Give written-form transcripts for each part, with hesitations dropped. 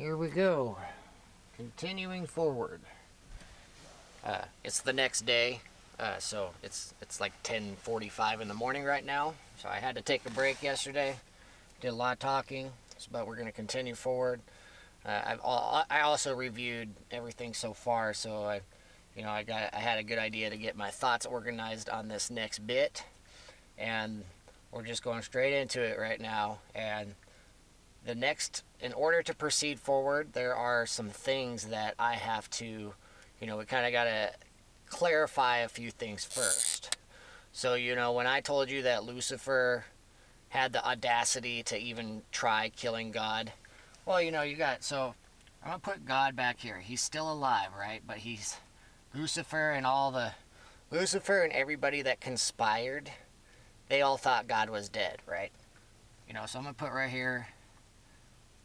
here we go. Continuing forward. It's the next day, so it's like 10:45 in the morning right now. So I had to take a break yesterday. Did a lot of talking, but we're going to continue forward. I also reviewed everything so far, so I had a good idea to get my thoughts organized on this next bit, and we're just going straight into it right now. And in order to proceed forward, there are some things that I have to, we kind of got to clarify a few things first. So, when I told you that Lucifer had the audacity to even try killing God, well, so I'm going to put God back here. He's still alive, right? But he's Lucifer and everybody that conspired, they all thought God was dead, right? So I'm going to put right here,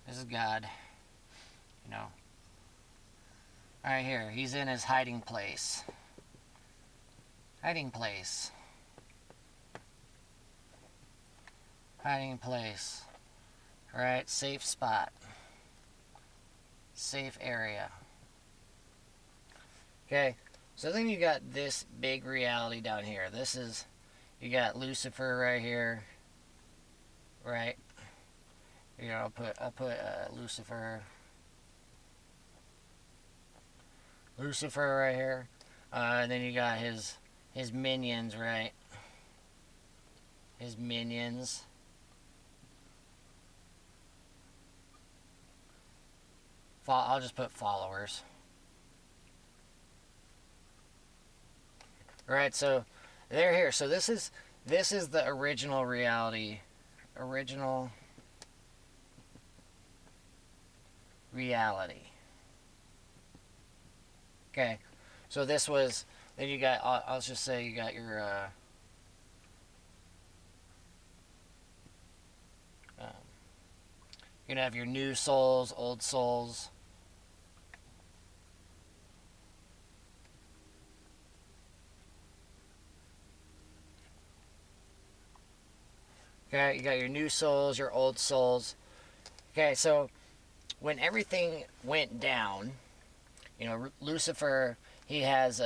this is God, right here, he's in his hiding place. Hiding place. Alright, safe spot. Safe area. Okay, so then you got this big reality down here. You got Lucifer right here. Right? I'll put Lucifer right here. And then you got his minions, right? His minions. I'll just put followers. Right, so they're here. So this is the original reality. Original reality. Okay, so this was, then you got, I'll just say you got your, you're gonna have your new souls, old souls. Okay, you got your new souls, your old souls. Okay, so when everything went down, Lucifer, he's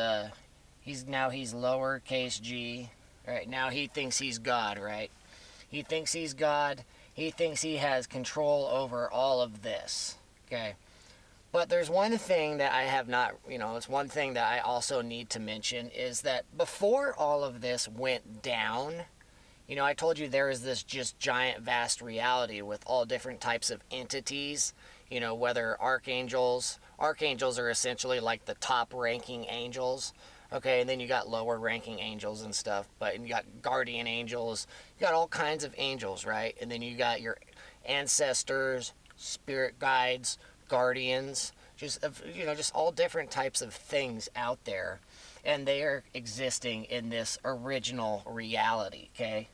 lowercase g, right? Now he thinks he's God, right? He thinks he's God. He thinks he has control over all of this, okay? But there's one thing that I have not, it's one thing that I also need to mention, is that before all of this went down, I told you there is this just giant vast reality with all different types of entities, whether archangels are essentially like the top ranking angels, okay, and then you got lower ranking angels and stuff, but you got guardian angels, you got all kinds of angels, right? And then you got your ancestors, spirit guides, guardians, just all different types of things out there, and they are existing in this original reality, okay?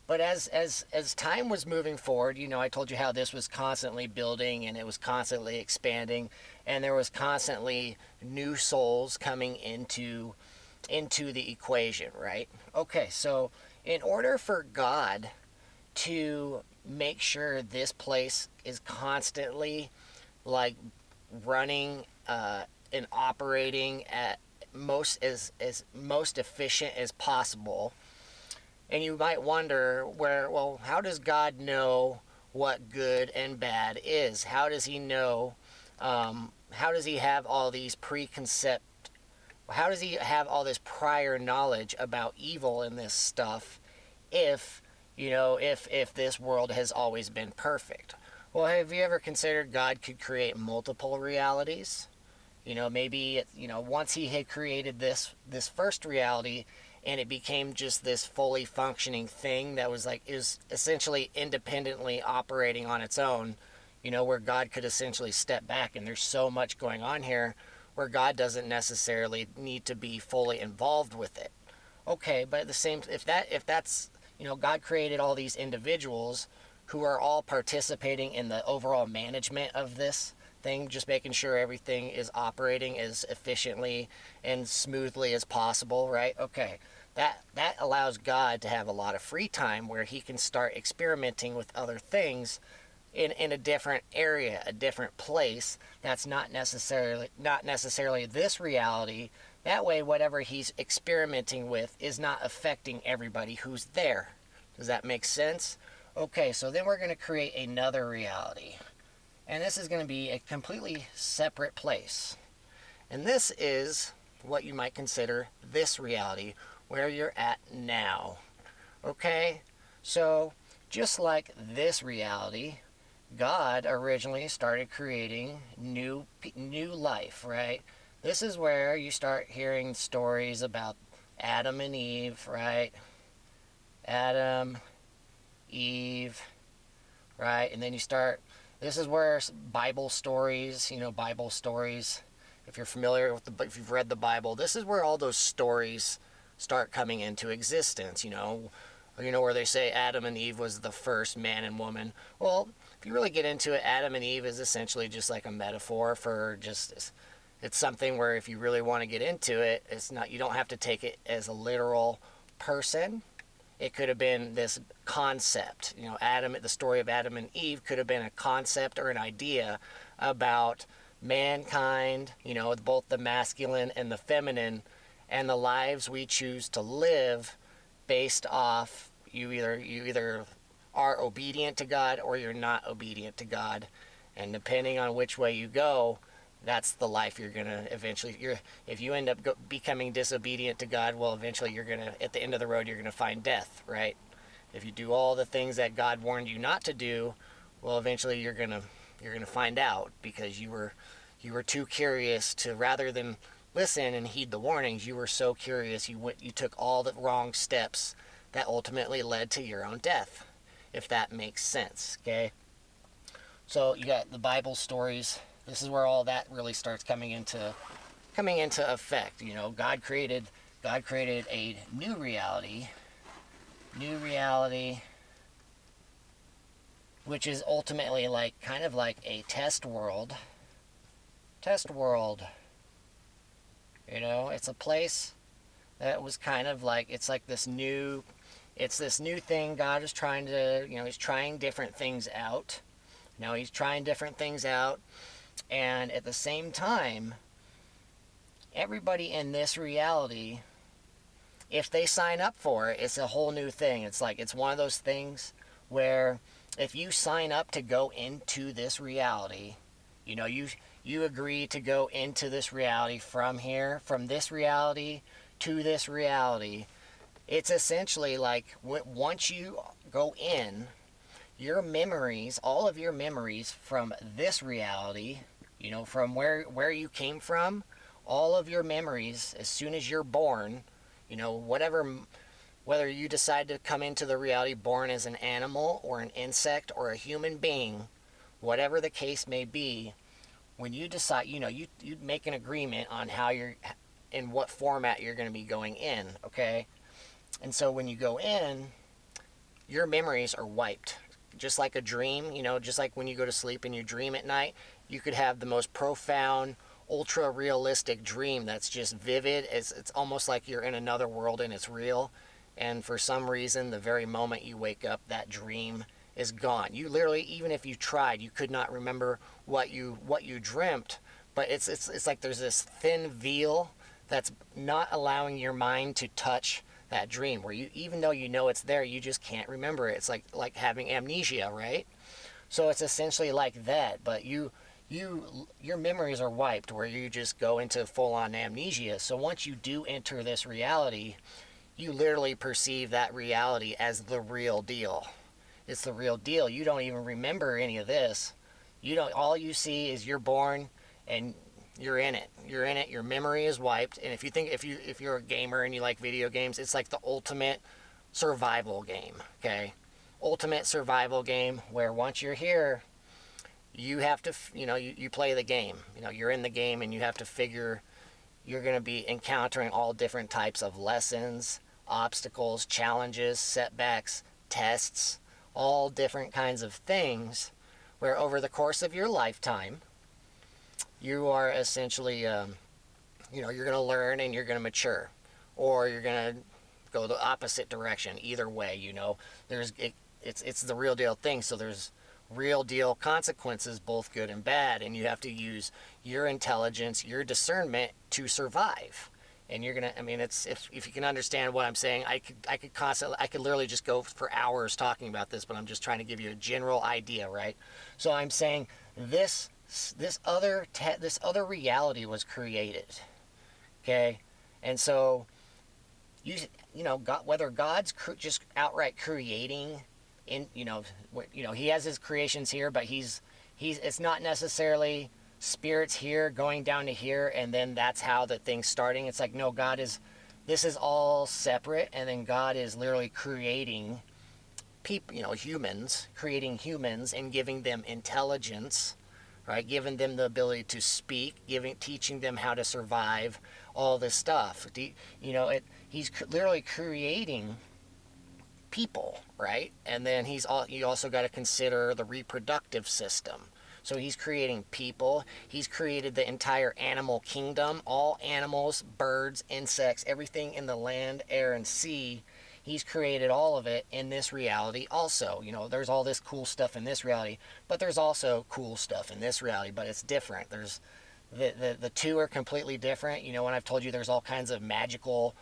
But as time was moving forward, I told you how this was constantly building and it was constantly expanding, and there was constantly new souls coming into the equation, right? Okay, so in order for God to make sure this place is constantly like running and operating at most efficient as possible. And you might wonder, how does God know what good and bad is? How does he know, how does he have all these how does he have all this prior knowledge about evil and this stuff if this world has always been perfect? Well, have you ever considered God could create multiple realities? Maybe, once he had created this first reality, and it became just this fully functioning thing that is essentially independently operating on its own, where God could essentially step back, and there's so much going on here where God doesn't necessarily need to be fully involved with it. Okay, but at the same, if that's, God created all these individuals who are all participating in the overall management of this thing, just making sure everything is operating as efficiently and smoothly as possible, right? Okay, that allows God to have a lot of free time where he can start experimenting with other things in a different area, a different place that's not necessarily this reality. That way whatever he's experimenting with is not affecting everybody who's there. Does that make sense? Okay, so then we're going to create another reality. And this is going to be a completely separate place. And this is what you might consider this reality, where you're at now. Okay? So, just like this reality, God originally started creating new life, right? This is where you start hearing stories about Adam and Eve, right? Adam, Eve, right? And then this is where Bible stories, Bible stories, if you're familiar with if you've read the Bible, this is where all those stories start coming into existence, where they say Adam and Eve was the first man and woman. Well, if you really get into it, Adam and Eve is essentially just like a metaphor for it's something where if you really want to get into it, you don't have to take it as a literal person. It could have been this concept. The story of Adam and Eve could have been a concept or an idea about mankind, both the masculine and the feminine, and the lives we choose to live based off you either are obedient to God or you're not obedient to God. And depending on which way you go, that's the life you're going to eventually... if you end up becoming disobedient to God, well, eventually you're going to... at the end of the road, you're going to find death, right? If you do all the things that God warned you not to do, well, eventually you're going to find out because you were too curious to... rather than listen and heed the warnings, you were so curious you took all the wrong steps that ultimately led to your own death, if that makes sense, okay? So you got the Bible stories. This is where all that really starts coming into effect. God created a new reality, which is ultimately kind of like a test world. It's a place that was kind of like, it's this new thing God is trying to, he's trying different things out. He's trying different things out. And at the same time, everybody in this reality, if they sign up for it, it's a whole new thing. It's one of those things where if you sign up to go into this reality, you agree to go into this reality from this reality to this reality. It's essentially once you go in, your memories, all of your memories from this reality, from where you came from, all of your memories as soon as you're born, whether you decide to come into the reality born as an animal or an insect or a human being, whatever the case may be, when you decide, you make an agreement on how in what format you're going to be going in, okay? And so when you go in, your memories are wiped. Just like a dream, just like when you go to sleep and you dream at night, you could have the most profound, ultra-realistic dream that's just vivid. It's almost like you're in another world and it's real. And for some reason, the very moment you wake up, that dream is gone. You literally, even if you tried, you could not remember what you dreamt. But it's like there's this thin veil that's not allowing your mind to touch that dream, where even though it's there, you just can't remember it. It's like having amnesia, right? So it's essentially like that, but your memories are wiped, where you just go into full-on amnesia. So once you do enter this reality, you literally perceive that reality as the real deal. It's the real deal. You don't even remember any of this. All you see is you're born and you're in it. Your memory is wiped. And if you're a gamer and you like video games, it's like the ultimate survival game, okay? Ultimate survival game where once you're here, you have to, you play the game. You're in the game and you have to figure you're going to be encountering all different types of lessons, obstacles, challenges, setbacks, tests, all different kinds of things where over the course of your lifetime, you are essentially, you're going to learn and you're going to mature, or you're going to go the opposite direction. Either way, it's the real deal thing. So there's real deal consequences, both good and bad, and you have to use your intelligence, your discernment to survive. And you're gonna, I mean, it's, if you can understand what I'm saying, I could literally just go for hours talking about this, but I'm just trying to give you a general idea, right? So I'm saying this other reality was created, okay? And so you know, God, whether God's just outright creating, he has his creations here, but he's it's not necessarily spirits here going down to here, and then that's how the thing's starting. It's like, no, this is all separate, and then God is literally creating people, creating humans and giving them intelligence, right? Giving them the ability to speak, teaching them how to survive, all this stuff. He's literally creating people, right? And then you also got to consider the reproductive system. So he's creating people. He's created the entire animal kingdom, all animals, birds, insects, everything in the land, air, and sea. He's created all of it in this reality also. There's all this cool stuff in this reality, but there's also cool stuff in this reality, but it's different. There's the two are completely different. When I've told you there's all kinds of magical,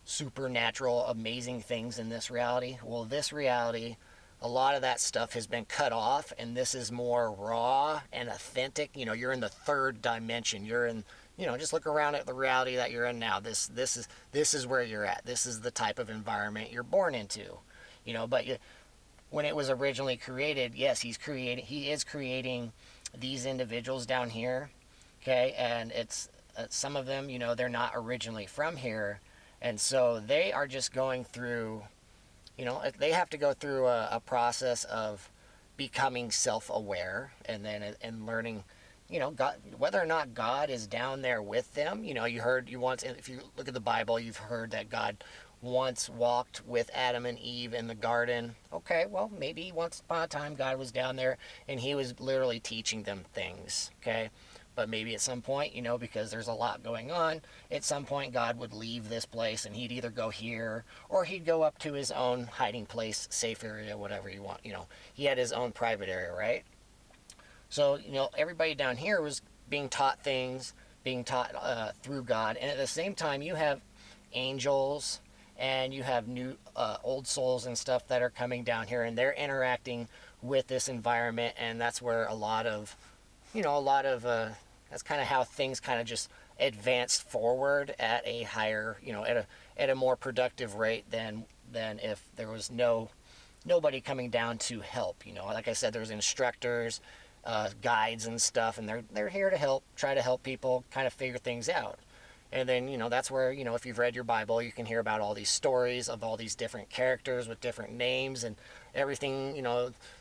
supernatural, amazing things in this reality. Well, this reality, a lot of that stuff has been cut off, and this is more raw and authentic. You're in the third dimension. You're in, just look around at the reality that you're in now. This is where you're at. This is the type of environment you're born into. But when it was originally created, yes, he is creating these individuals down here, okay? And it's some of them, they're not originally from here, and so they are just going through, they have to go through a process of becoming self-aware, and then learning, God, whether or not God is down there with them. If you look at the Bible, you've heard that God once walked with Adam and Eve in the garden. Okay, well, maybe once upon a time God was down there and he was literally teaching them things, okay? But maybe at some point, because there's a lot going on, at some point God would leave this place and he'd either go here or he'd go up to his own hiding place, safe area, whatever you want. He had his own private area, right? So, everybody down here was being taught things, being taught through God. And at the same time, you have angels and you have new old souls and stuff that are coming down here, and they're interacting with this environment. And that's where a lot of that's kind of how things kind of just advanced forward at a higher, at a more productive rate than if there was nobody coming down to help. Like I said, there's instructors, guides and stuff, and they're here to try to help people kind of figure things out. And then, that's where, if you've read your Bible, you can hear about all these stories of all these different characters with different names and everything,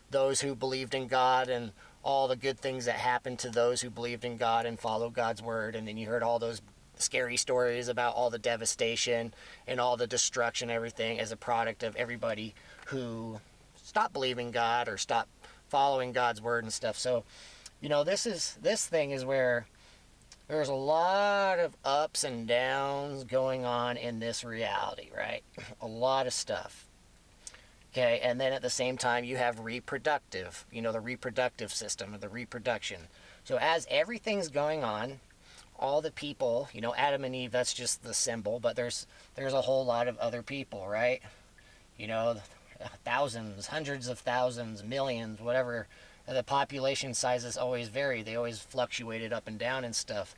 those who believed in God and all the good things that happened to those who believed in God and followed God's word. And then you heard all those scary stories about all the devastation and all the destruction, everything as a product of everybody who stopped believing God or stopped following God's word and stuff. So, this thing is where there's a lot of ups and downs going on in this reality, right? A lot of stuff. Okay, and then at the same time, you have reproductive, the reproductive system, or the reproduction. So as everything's going on, all the people, Adam and Eve, that's just the symbol, but there's a whole lot of other people, right? Thousands, hundreds of thousands, millions, whatever. The population sizes always vary. They always fluctuated up and down and stuff.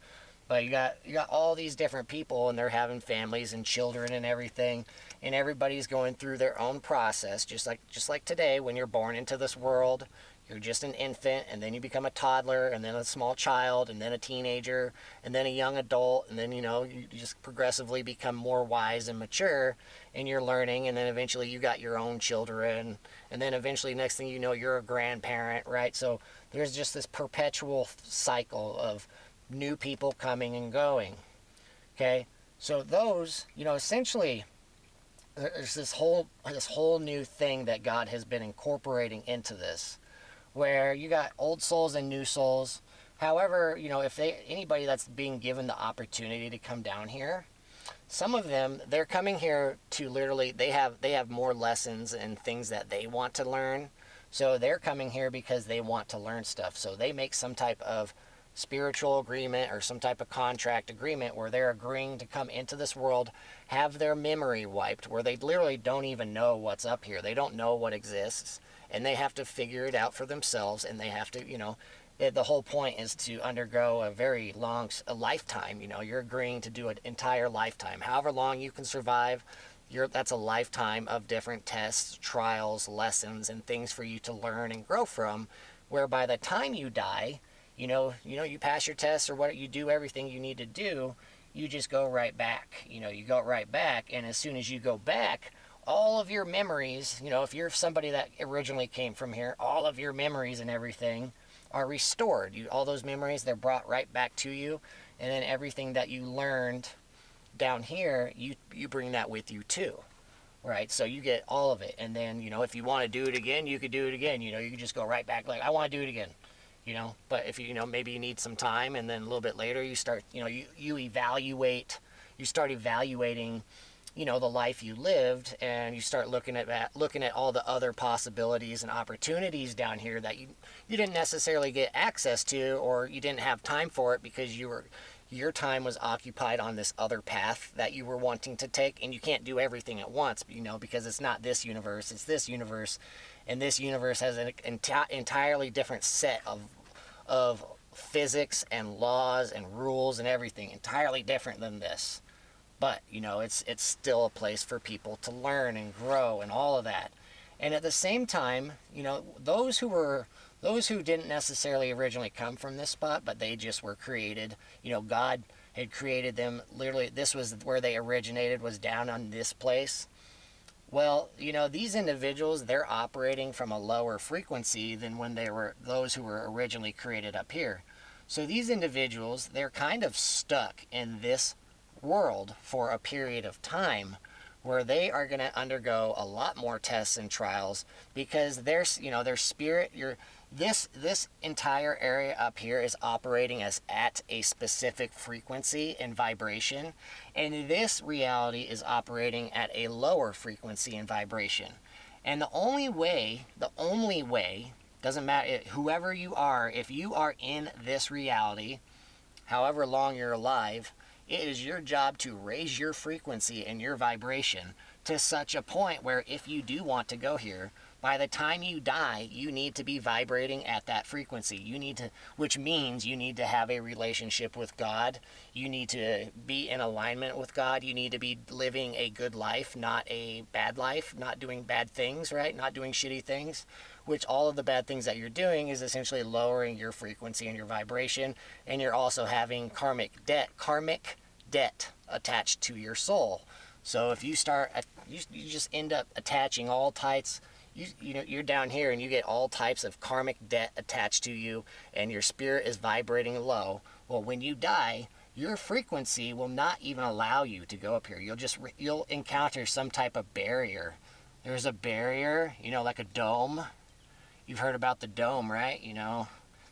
But you got all these different people, and they're having families and children and everything, and everybody's going through their own process, just like today when you're born into this world. You're just an infant, and then you become a toddler, and then a small child, and then a teenager, and then a young adult, and then you just progressively become more wise and mature, and you're learning, and then eventually you got your own children, and then eventually next thing you know you're a grandparent, right? So there's just this perpetual cycle of new people coming and going. Okay, so those, essentially, there's this whole new thing that God has been incorporating into this, where you got old souls and new souls. However, if anybody that's being given the opportunity to come down here, some of them, they're coming here to literally, they have more lessons and things that they want to learn. So they're coming here because they want to learn stuff. So they make some type of spiritual agreement or some type of contract agreement where they're agreeing to come into this world, have their memory wiped, where they literally don't even know what's up here. They don't know what exists, and they have to figure it out for themselves, and they have to, the whole point is to undergo a very long a lifetime. You're agreeing to do an entire lifetime. However long you can survive, that's a lifetime of different tests, trials, lessons, and things for you to learn and grow from, where by the time you die, you pass your tests or what you do everything you need to do, you just go right back. You go right back, and as soon as you go back, all of your memories, if you're somebody that originally came from here, all of your memories and everything are restored. All those memories, they're brought right back to you, and then everything that you learned down here, you bring that with you too, right? So you get all of it, and then, if you want to do it again, you could do it again. You can just go right back, like, I want to do it again. But if maybe you need some time, and then a little bit later you start, you evaluate, you start evaluating, the life you lived, and you start looking at all the other possibilities and opportunities down here that you didn't necessarily get access to, or you didn't have time for it because your time was occupied on this other path that you were wanting to take, and you can't do everything at once, because it's not this universe, it's this universe, and this universe has an entirely different set of physics and laws and rules and everything, entirely different than this. But, it's still a place for people to learn and grow and all of that. And at the same time, those who didn't necessarily originally come from this spot, but they just were created, God had created them, literally, this was where they originated, was down on this place. Well, these individuals, they're operating from a lower frequency than when they were those who were originally created up here. So these individuals, they're kind of stuck in this world for a period of time, where they are going to undergo a lot more tests and trials, because their spirit, this entire area up here is operating as at a specific frequency and vibration, and this reality is operating at a lower frequency and vibration. And the only way, doesn't matter, whoever you are, if you are in this reality, however long you're alive, it is your job to raise your frequency and your vibration to such a point where if you do want to go here, by the time you die, you need to be vibrating at that frequency. Which means you need to have a relationship with God. You need to be in alignment with God. You need to be living a good life, not a bad life, not doing bad things, right? Not doing shitty things, which all of the bad things that you're doing is essentially lowering your frequency and your vibration, and you're also having karmic debt attached to your soul. So if you start, you just end up attaching all types. You're down here and you get all types of karmic debt attached to you, and your spirit is vibrating low. Well, when you die, your frequency will not even allow you to go up here. You'll encounter some type of barrier. There's a barrier, like a dome. You've heard about the dome, right?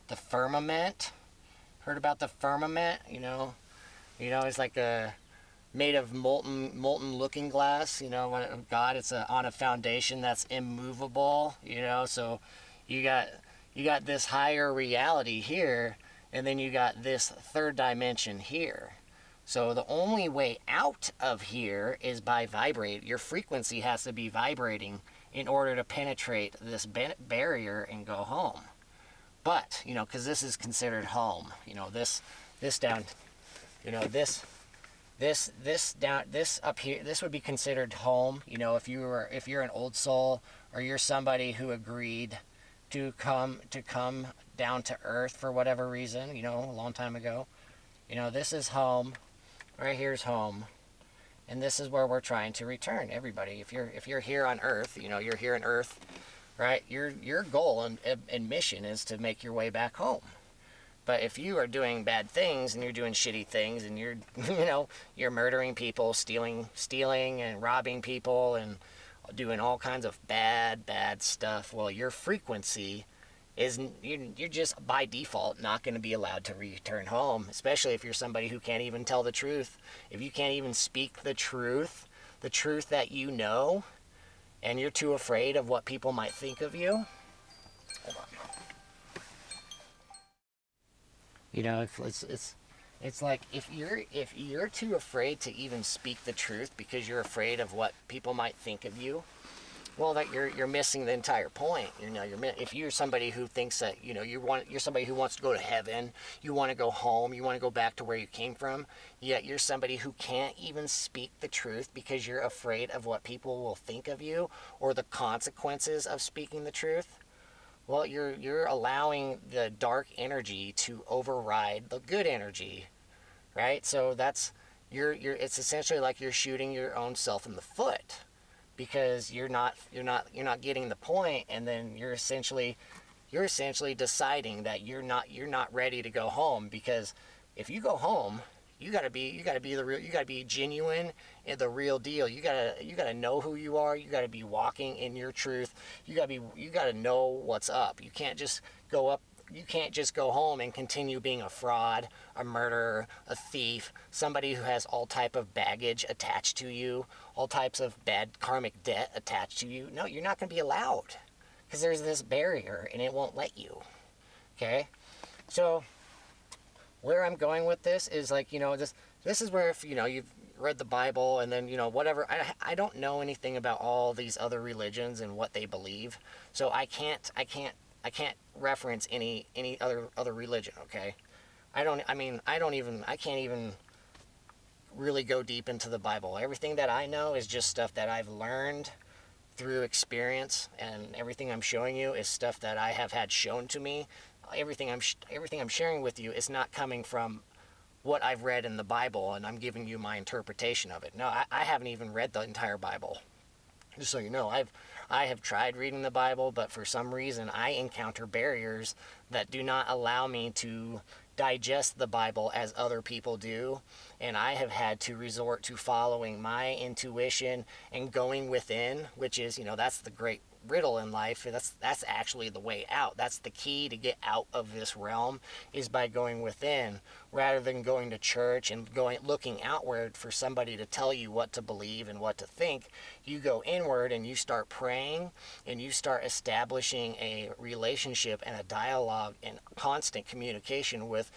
The firmament. Heard about the firmament? It's like made of molten looking glass, God, it's on a foundation that's immovable, so you got this higher reality here, and then you got this third dimension here. So the only way out of here is by vibrate. Your frequency has to be vibrating in order to penetrate this barrier and go home. But, because this is considered home, this down, this up here, this would be considered home. If you're an old soul, or you're somebody who agreed to come down to earth for whatever reason, a long time ago, this is home. Right here's home, and this is where we're trying to return everybody. If you're here on earth, you're here on earth, right? Your goal and mission is to make your way back home. But if you are doing bad things and you're doing shitty things and you're, you're murdering people, stealing and robbing people and doing all kinds of bad stuff, well, your frequency is, you're just by default not going to be allowed to return home, especially if you're somebody who can't even tell the truth. If you can't even speak the truth that and you're too afraid of what people might think of you, You know, if it's like if you're too afraid to even speak the truth because you're afraid of what people might think of you, well, that you're missing the entire point. You know, if you're somebody who thinks that, you know, you're somebody who wants to go to heaven, you want to go home, you want to go back to where you came from, yet you're somebody who can't even speak the truth because you're afraid of what people will think of you or the consequences of speaking the truth. Well, you're allowing the dark energy to override the good energy, right? So that's it's essentially like you're shooting your own self in the foot because you're not getting the point, and then you're essentially deciding that you're not ready to go home, because if you go home, you gotta be genuine and the real deal. You gotta know who you are. You gotta be walking in your truth. You gotta know what's up. You can't just go home and continue being a fraud, a murderer, a thief, somebody who has all type of baggage attached to you, all types of bad karmic debt attached to you. No, you're not going to be allowed because there's this barrier and it won't let you. Okay? So where I'm going with this is, like, you know, this is where, if, you know, you've read the Bible and then, you know, whatever, I don't know anything about all these other religions and what they believe. So I can't reference any other religion, okay? I can't even really go deep into the Bible. Everything that I know is just stuff that I've learned through experience, and everything I'm showing you is stuff that I have had shown to me. Everything I'm sharing with you is not coming from what I've read in the Bible, and I'm giving you my interpretation of it. No, I haven't even read the entire Bible. Just so you know, I have tried reading the Bible, but for some reason I encounter barriers that do not allow me to digest the Bible as other people do, and I have had to resort to following my intuition and going within, which is, you know, that's the great riddle in life. That's actually the way out. That's the key to get out of this realm, is by going within, rather than going to church and looking outward for somebody to tell you what to believe and what to think. You go inward and you start praying, and you start establishing a relationship and a dialogue and constant communication with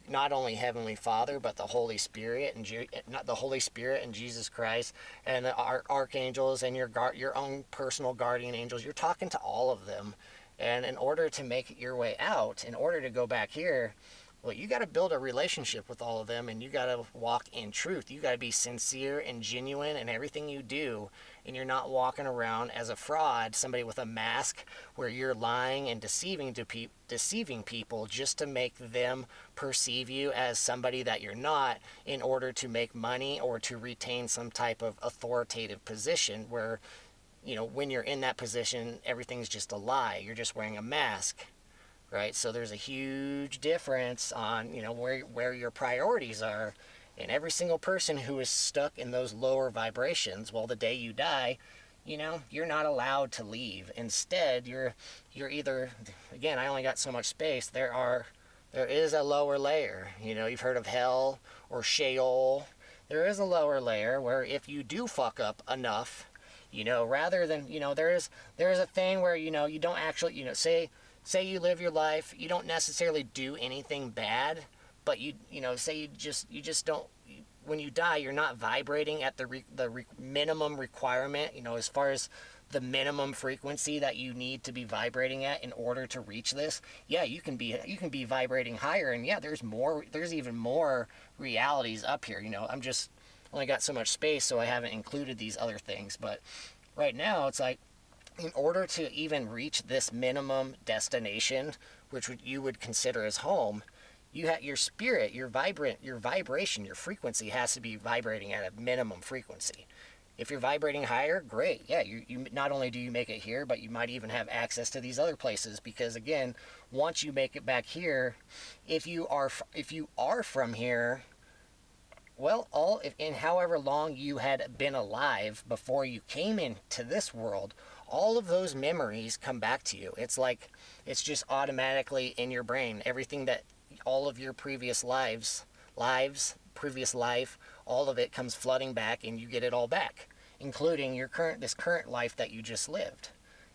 not only Heavenly Father, but the Holy Spirit and not the Holy Spirit and Jesus Christ and the archangels and your own personal guardian angels. You're talking to all of them, and in order to make your way out, in order to go back here, well, you got to build a relationship with all of them, and you got to walk in truth. You got to be sincere and genuine in everything you do, and you're not walking around as a fraud, somebody with a mask where you're lying and deceiving people just to make them perceive you as somebody that you're not, in order to make money or to retain some type of authoritative position where, you know, when you're in that position, everything's just a lie. You're just wearing a mask. Right? So there's a huge difference on, you know, where your priorities are. And every single person who is stuck in those lower vibrations, well, the day you die, you know, you're not allowed to leave. Instead, you're either, again, I only got so much space. There is a lower layer. You know, you've heard of hell or Sheol. There is a lower layer where if you do fuck up enough, you know, rather than, you know, there is a thing where, you know, you don't actually, you know, say you live your life, you don't necessarily do anything bad, but you know, say you just don't, when you die, you're not vibrating at the minimum requirement, you know, as far as the minimum frequency that you need to be vibrating at in order to reach this. Yeah, you can be vibrating higher, and yeah, there's even more realities up here. You know, I'm just only got so much space, so I haven't included these other things, but right now it's like, in order to even reach this minimum destination, which you would consider as home, you have your spirit, your vibration, your frequency has to be vibrating at a minimum frequency. If you're vibrating higher, great. Yeah, you not only do you make it here, but you might even have access to these other places, because again, once you make it back here, if you are from here, well, in however long you had been alive before you came into this world, all of those memories come back to you. It's like, it's just automatically in your brain. Everything that, all of your previous previous life, all of it comes flooding back, and you get it all back, including this current life that you just lived.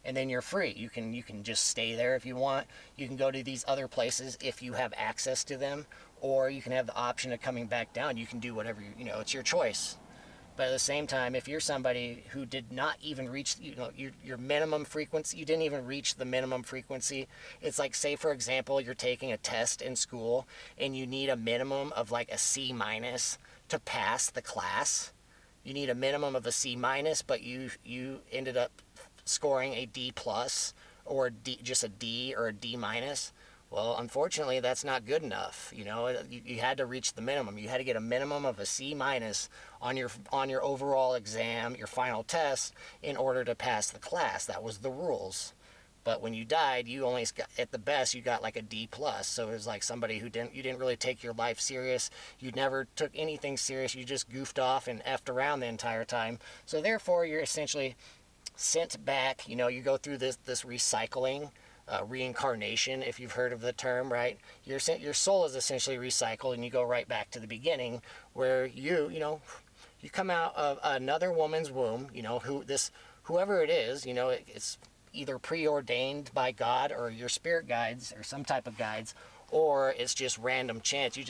and then you're free. You can just stay there if you want. You can go to these other places if you have access to them, or you can have the option of coming back down. You can do whatever it's your choice. But at the same time, if you're somebody who did not even reach, your minimum frequency, you didn't even reach the minimum frequency. It's like, say, for example, you're taking a test in school and you need a minimum of like a C minus to pass the class. You need a minimum of a C minus, but you ended up scoring a D plus or just a D or a D minus. Well, unfortunately, that's not good enough. You had to reach the minimum. You had to get a minimum of a C minus on your overall exam, your final test, in order to pass the class. That was the rules. But when you died, you only got, at the best, you got like a D plus. So it was like somebody you didn't really take your life serious. You never took anything serious. You just goofed off and effed around the entire time. So therefore, you're essentially sent back. You go through this recycling. Reincarnation, if you've heard of the term, right? Your soul is essentially recycled, and you go right back to the beginning, where you come out of another woman's womb. Whoever it is, it's either preordained by God or your spirit guides or some type of guides, or it's just random chance. You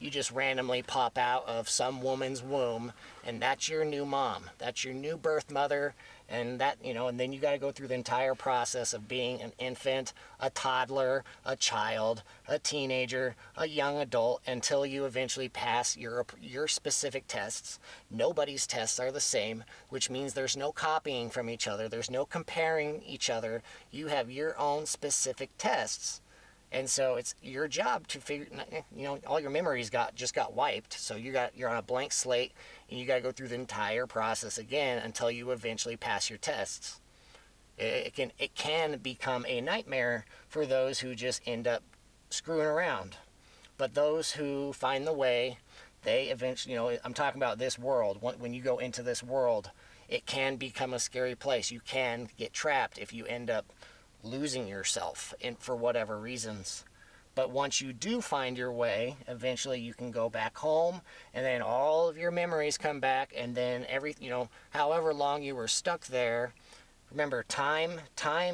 just randomly pop out of some woman's womb, and that's your new mom. That's your new birth mother. And and then you got to go through the entire process of being an infant, a toddler, a child, a teenager, a young adult, until you eventually pass your specific tests. Nobody's tests are the same, which means there's no copying from each other. There's no comparing each other. You have your own specific tests. And so it's your job to figure, all your memories just got wiped. So you're on a blank slate, and you got to go through the entire process again until you eventually pass your tests. It can become a nightmare for those who just end up screwing around. But those who find the way, they eventually, I'm talking about this world. When you go into this world, it can become a scary place. You can get trapped if you end up losing yourself for whatever reasons. But once you do find your way, eventually you can go back home, and then all of your memories come back, and then however long you were stuck there. Remember, time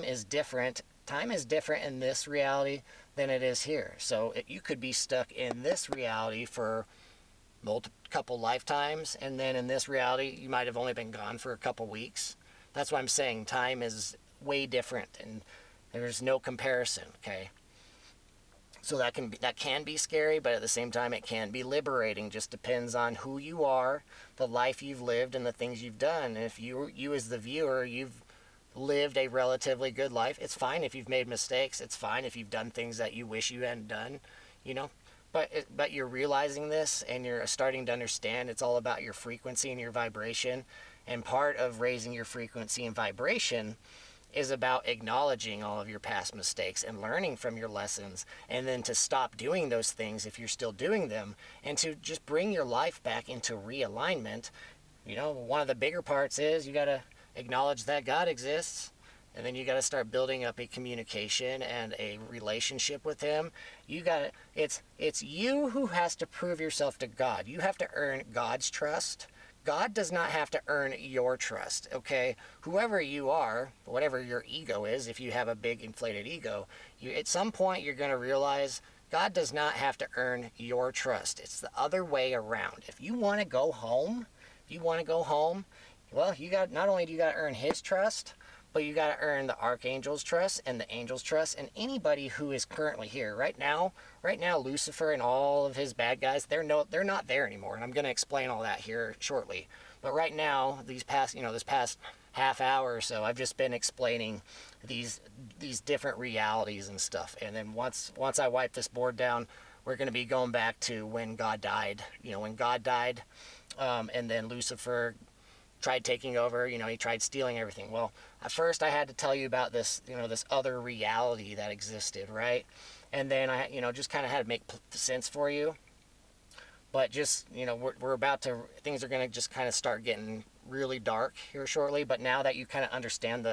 is different. Time is different in this reality than it is here. So you could be stuck in this reality for couple lifetimes, and then in this reality you might have only been gone for a couple weeks. That's why I'm saying time is way different, and there's no comparison. Okay, so that can be scary, but at the same time it can be liberating. Just depends on who you are, the life you've lived, and the things you've done. And if you as the viewer, you've lived a relatively good life, it's fine if you've made mistakes. It's fine if you've done things that you wish you hadn't done, but you're realizing this, and you're starting to understand it's all about your frequency and your vibration. And part of raising your frequency and vibration is about acknowledging all of your past mistakes and learning from your lessons, and then to stop doing those things if you're still doing them, and to just bring your life back into realignment. One of the bigger parts is you got to acknowledge that God exists, and then you got to start building up a communication and a relationship with him. It's you who has to prove yourself to God. You have to earn God's trust. God does not have to earn your trust, okay? Whoever you are, whatever your ego is, if you have a big inflated ego, at some point you're going to realize God does not have to earn your trust. It's the other way around. If you want to go home, well, not only do you got to earn his trust, but you got to earn the archangel's trust and the angel's trust, and anybody who is currently here right now. Lucifer and all of his bad guys, they're not there anymore, and I'm going to explain all that here shortly. But right now, this past half hour or so, I've just been explaining these different realities and stuff. And then once I wipe this board down, we're going to be going back to when God died. And then Lucifer tried taking over. He tried stealing everything. Well, at first I had to tell you about this, this other reality that existed, right? And then I, just kind of had to make sense for you. But just, we're about to, things are going to just kind of start getting really dark here shortly. But now that you kind of understand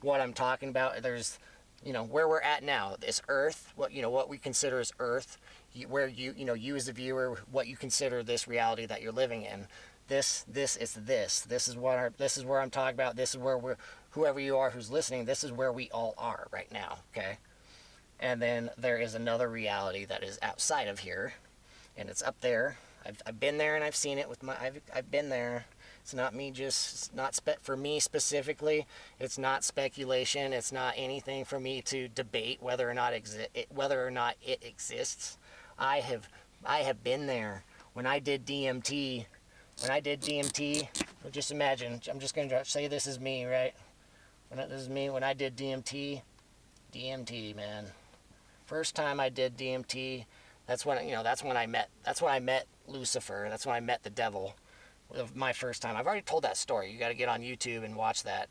what I'm talking about, there's, where we're at now, this Earth, what we consider as Earth, where you as a viewer, what you consider this reality that you're living in. This is where I'm talking about. This is where whoever you are who's listening, this is where we all are right now, okay? And then there is another reality that is outside of here, and it's up there. I've been there and I've seen it with I've been there. It's not me it's not for me specifically. It's not speculation. It's not anything for me to debate whether or not it exists. I have been there. When I did DMT, well, just imagine, I'm just going to say this is me, right? This is me when I did DMT, man. First time I did DMT, that's when I met Lucifer. That's when I met the devil. My first time. I've already told that story. You got to get on YouTube and watch that.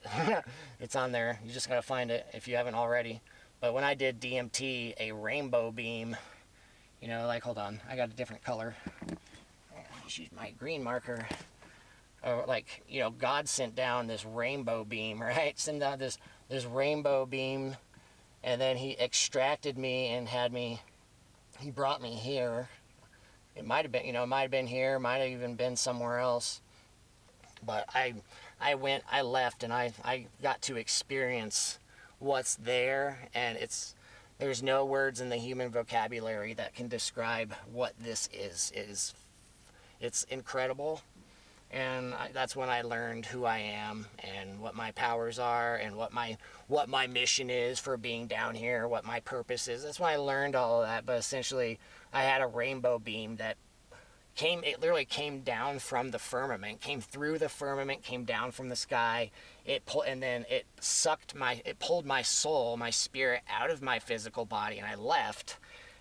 It's on there. You just got to find it if you haven't already. But when I did DMT, a rainbow beam, like, hold on, I got a different color. Just use my green marker. God sent down this rainbow beam, right? Sent down this rainbow beam, and then he extracted me and he brought me here. It might have been here, might have even been somewhere else. But I left, and I got to experience what's there, and there's no words in the human vocabulary that can describe what this is. It's incredible, and that's when I learned who I am and what my powers are and what my mission is for being down here, what my purpose is. That's when I learned all of that. But essentially, I had a rainbow beam that it literally came down from the firmament, came through the firmament, came down from the sky. It pulled my soul, my spirit out of my physical body, and I left.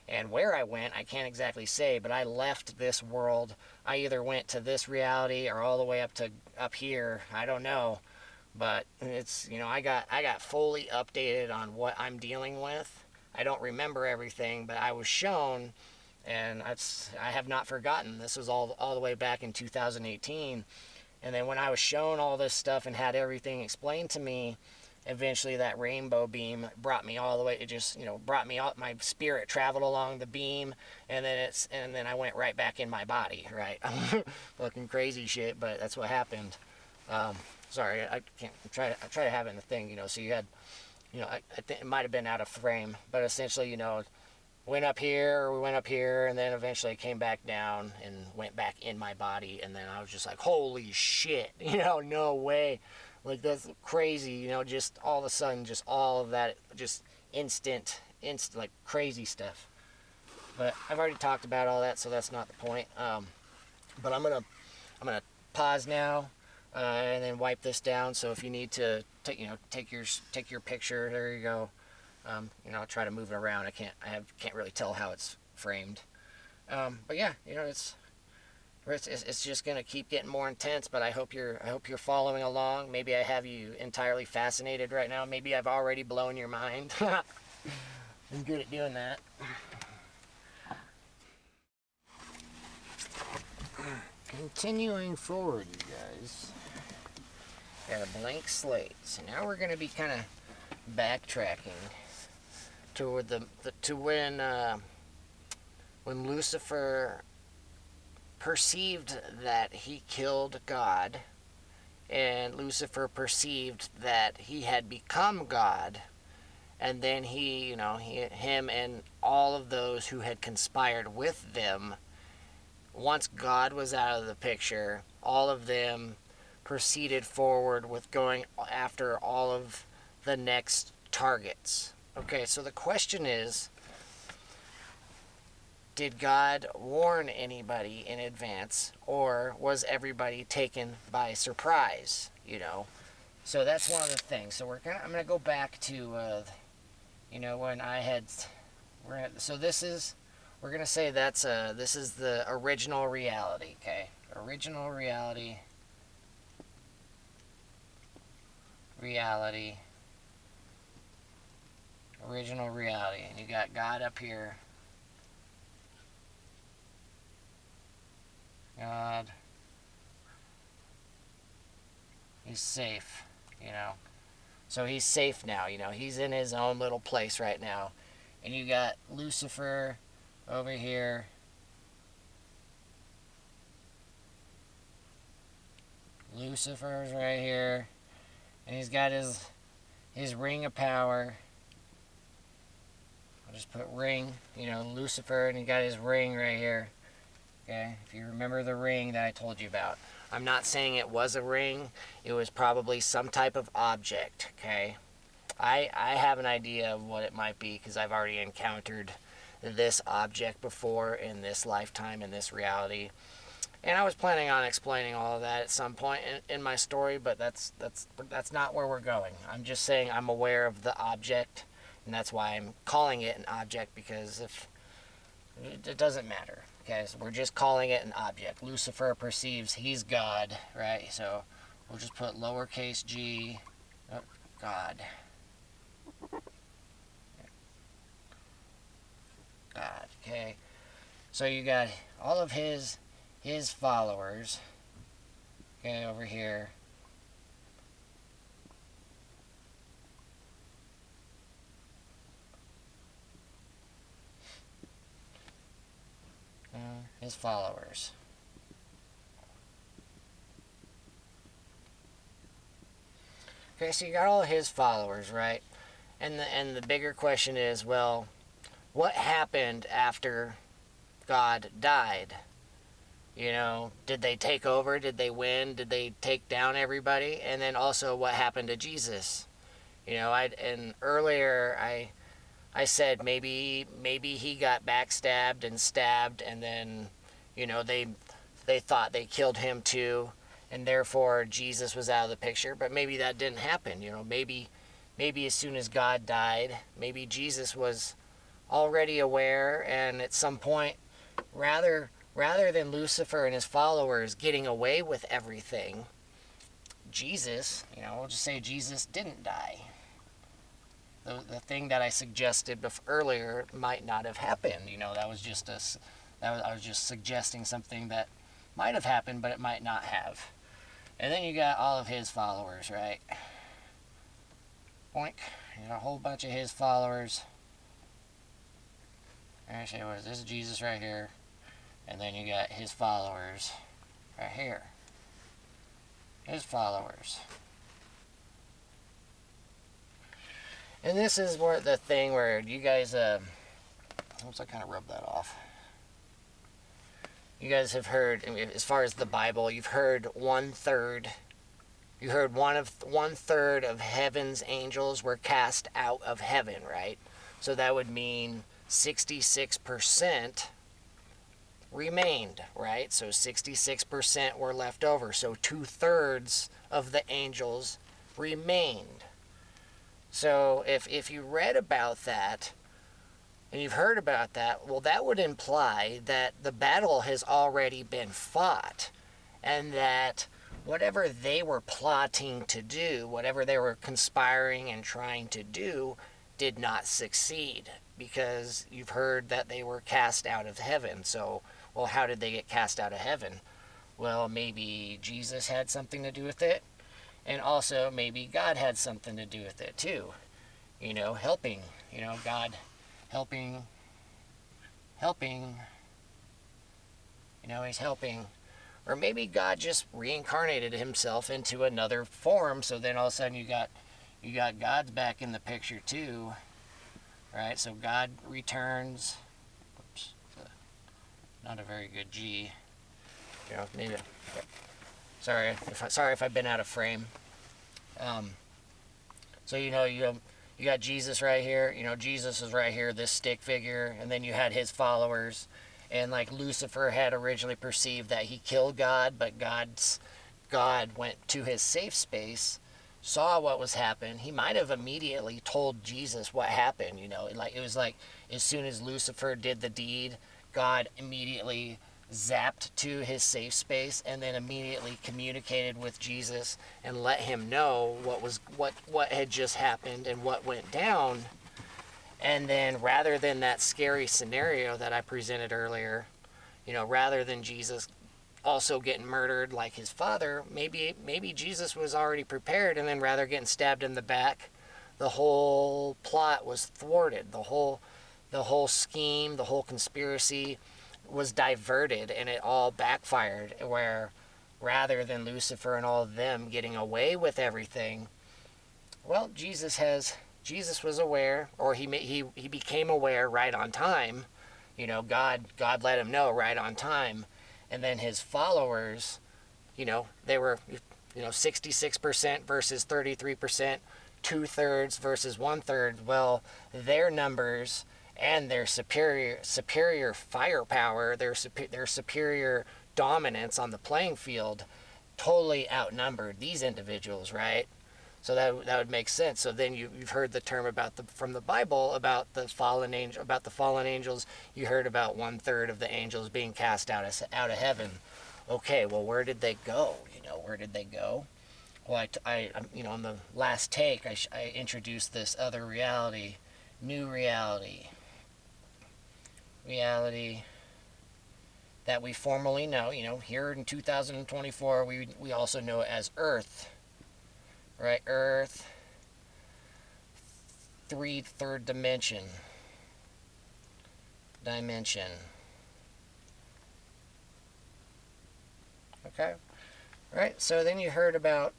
And where I went, I can't exactly say, but I left this world. I either went to this reality or all the way up here. I don't know. But it's, I got fully updated on what I'm dealing with. I don't remember everything, but I was shown, and I have not forgotten. This was all the way back in 2018. And then when I was shown all this stuff and had everything explained to me, eventually that rainbow beam brought me all the way. It just, brought me out. My spirit traveled along the beam, and then I went right back in my body, right? Fucking crazy shit, but that's what happened. Sorry, I can't. I try to have it in the thing, so you had, I think it might have been out of frame, but essentially, we went up here, and then eventually came back down and went back in my body, and then I was just like, holy shit, no way. Like, that's crazy, just all of a sudden, just all of that, just instant, like, crazy stuff. But I've already talked about all that, so that's not the point. But I'm gonna pause now, and then wipe this down. So if you need to take your picture, there you go. I'll try to move it around. I can't really tell how it's framed. But yeah, it's just gonna keep getting more intense. But I hope you're following along. Maybe I have you entirely fascinated right now. Maybe I've already blown your mind. I'm good at doing that. Continuing forward, you guys. Got a blank slate. So now we're gonna be kind of backtracking toward to when Lucifer perceived that he killed God, and Lucifer perceived that he had become God, and then him and all of those who had conspired with them, once God was out of the picture, all of them proceeded forward with going after all of the next targets. Okay, so the question is, did God warn anybody in advance, or was everybody taken by surprise? So that's one of the things. So I'm gonna go back to when I had. We're gonna say this is the original reality. Okay, original reality. Original reality, and you got God up here. God, he's safe, so he's safe now, he's in his own little place right now. And you got Lucifer over here. Lucifer's right here, And he's got his ring of power. I'll just put ring, Lucifer, and he got his ring right here. Okay, if you remember the ring that I told you about. I'm not saying it was a ring. It was probably some type of object, okay? I have an idea of what it might be because I've already encountered this object before in this lifetime, in this reality. And I was planning on explaining all of that at some point in my story, but that's not where we're going. I'm just saying I'm aware of the object, and that's why I'm calling it an object, because if it doesn't matter. Okay, so we're just calling it an object. Lucifer perceives he's God, right? So we'll just put lowercase g, God. God, okay. So you got all of his followers, okay, over here. His followers. Okay, so you got all his followers, right? And the bigger question is, well, what happened after God died? Did they take over? Did they win? Did they take down everybody? And then also, what happened to Jesus? Earlier I said maybe he got backstabbed and stabbed, and then, they thought they killed him too, and therefore Jesus was out of the picture. But maybe that didn't happen. Maybe as soon as God died, maybe Jesus was already aware, and at some point, rather than Lucifer and his followers getting away with everything, Jesus, we'll just say Jesus didn't die. The thing that I suggested earlier might not have happened. That was just I was just suggesting something that might have happened, but it might not have. And then you got all of his followers, right? Boink. You got a whole bunch of his followers. Actually, this is Jesus right here. And then you got his followers right here. His followers. And this is where the thing where you guys, oops, I kind of rubbed that off. You guys have heard, as far as the Bible, you've heard 1/3. You heard one third of heaven's angels were cast out of heaven, right? So that would mean 66% remained, right? So 66% were left over. So 2/3 of the angels remained. So if you read about that, and you've heard about that, well, that would imply that the battle has already been fought, and that whatever they were plotting to do, whatever they were conspiring and trying to do, did not succeed, because you've heard that they were cast out of heaven. So, well, how did they get cast out of heaven? Well, maybe Jesus had something to do with it, and also maybe God had something to do with it too. Helping, God helping, he's helping. Or maybe God just reincarnated himself into another form, so then all of a sudden you got God's back in the picture too, right? So God returns. Oops, not a very good G. Maybe. Sorry if I've been out of frame. So you got Jesus right here. Jesus is right here, this stick figure, and then you had his followers. And like Lucifer had originally perceived that he killed God, but God went to his safe space, saw what was happening. He might have immediately told Jesus what happened. It was like as soon as Lucifer did the deed, God immediately zapped to his safe space and then immediately communicated with Jesus and let him know what had just happened and what went down. And then rather than that scary scenario that I presented earlier, rather than Jesus also getting murdered like his father, maybe Jesus was already prepared, and then rather getting stabbed in the back, the whole plot was thwarted. The whole scheme, the whole conspiracy was diverted, and it all backfired, where rather than Lucifer and all of them getting away with everything, Well, Jesus was aware, or he became aware right on time. God let him know right on time, and then his followers, they were 66% versus 33%, 2/3 versus 1/3. Well, their numbers and their superior firepower, their superior dominance on the playing field, totally outnumbered these individuals, right? So that would make sense. So then you've heard the term from the Bible about the fallen angels. You heard about 1/3 of the angels being cast out of heaven. Okay, well, where did they go? Where did they go? Well, on the last take, I introduced this other reality, new reality that we formally know. Here in 2024, we also know it as Earth, right? Earth, third dimension. Okay. Right. So then you heard about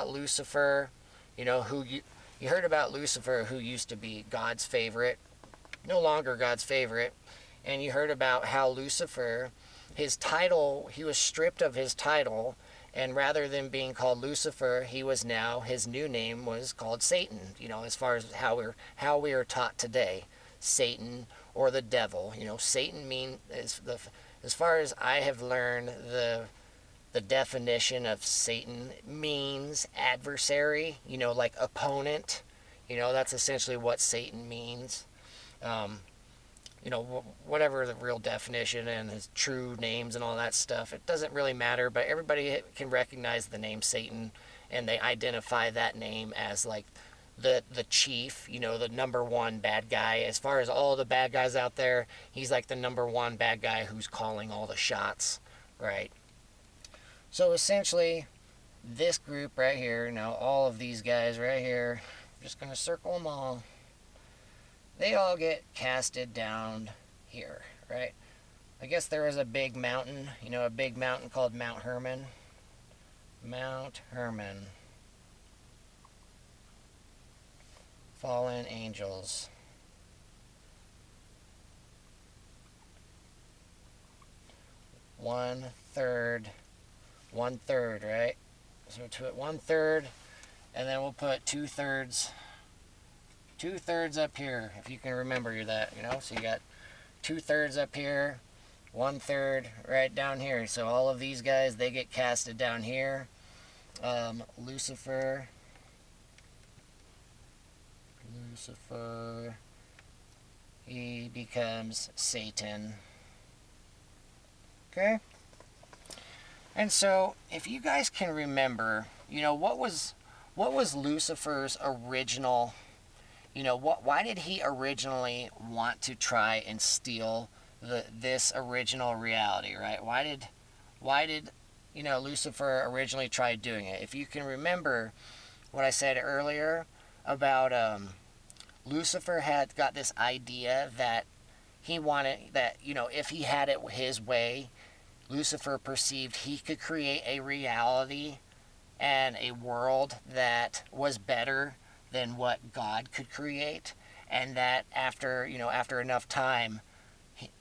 Lucifer, you heard about Lucifer, who used to be God's favorite, no longer God's favorite, and you heard about how Lucifer, his title, he was stripped of his title, and rather than being called Lucifer, his new name was called Satan. As far as how we are taught today, Satan or the devil. Satan as far as I have learned, the definition of Satan means adversary, like opponent. That's essentially what Satan means. Whatever the real definition and his true names and all that stuff, it doesn't really matter, but everybody can recognize the name Satan, and they identify that name as like the chief, the number one bad guy. As far as all the bad guys out there, he's like the number one bad guy who's calling all the shots, right? So essentially, this group right here, all of these guys right here, I'm just going to circle them all. They all get casted down here, right? I guess there is a big mountain, a big mountain called Mount Hermon. Mount Hermon. Fallen angels. One third, right? So we'll put 1/3, and then we'll put 2/3. 2/3 up here, if you can remember that, So you got 2/3 up here, 1/3 right down here. So all of these guys, they get casted down here. Lucifer, he becomes Satan. Okay? And so, if you guys can remember, what was Lucifer's original, why did he originally want to try and steal this original reality, right? Why did Lucifer originally try doing it? If you can remember what I said earlier about Lucifer had got this idea that he wanted that, if he had it his way, Lucifer perceived he could create a reality and a world that was better than what God could create, and that after enough time,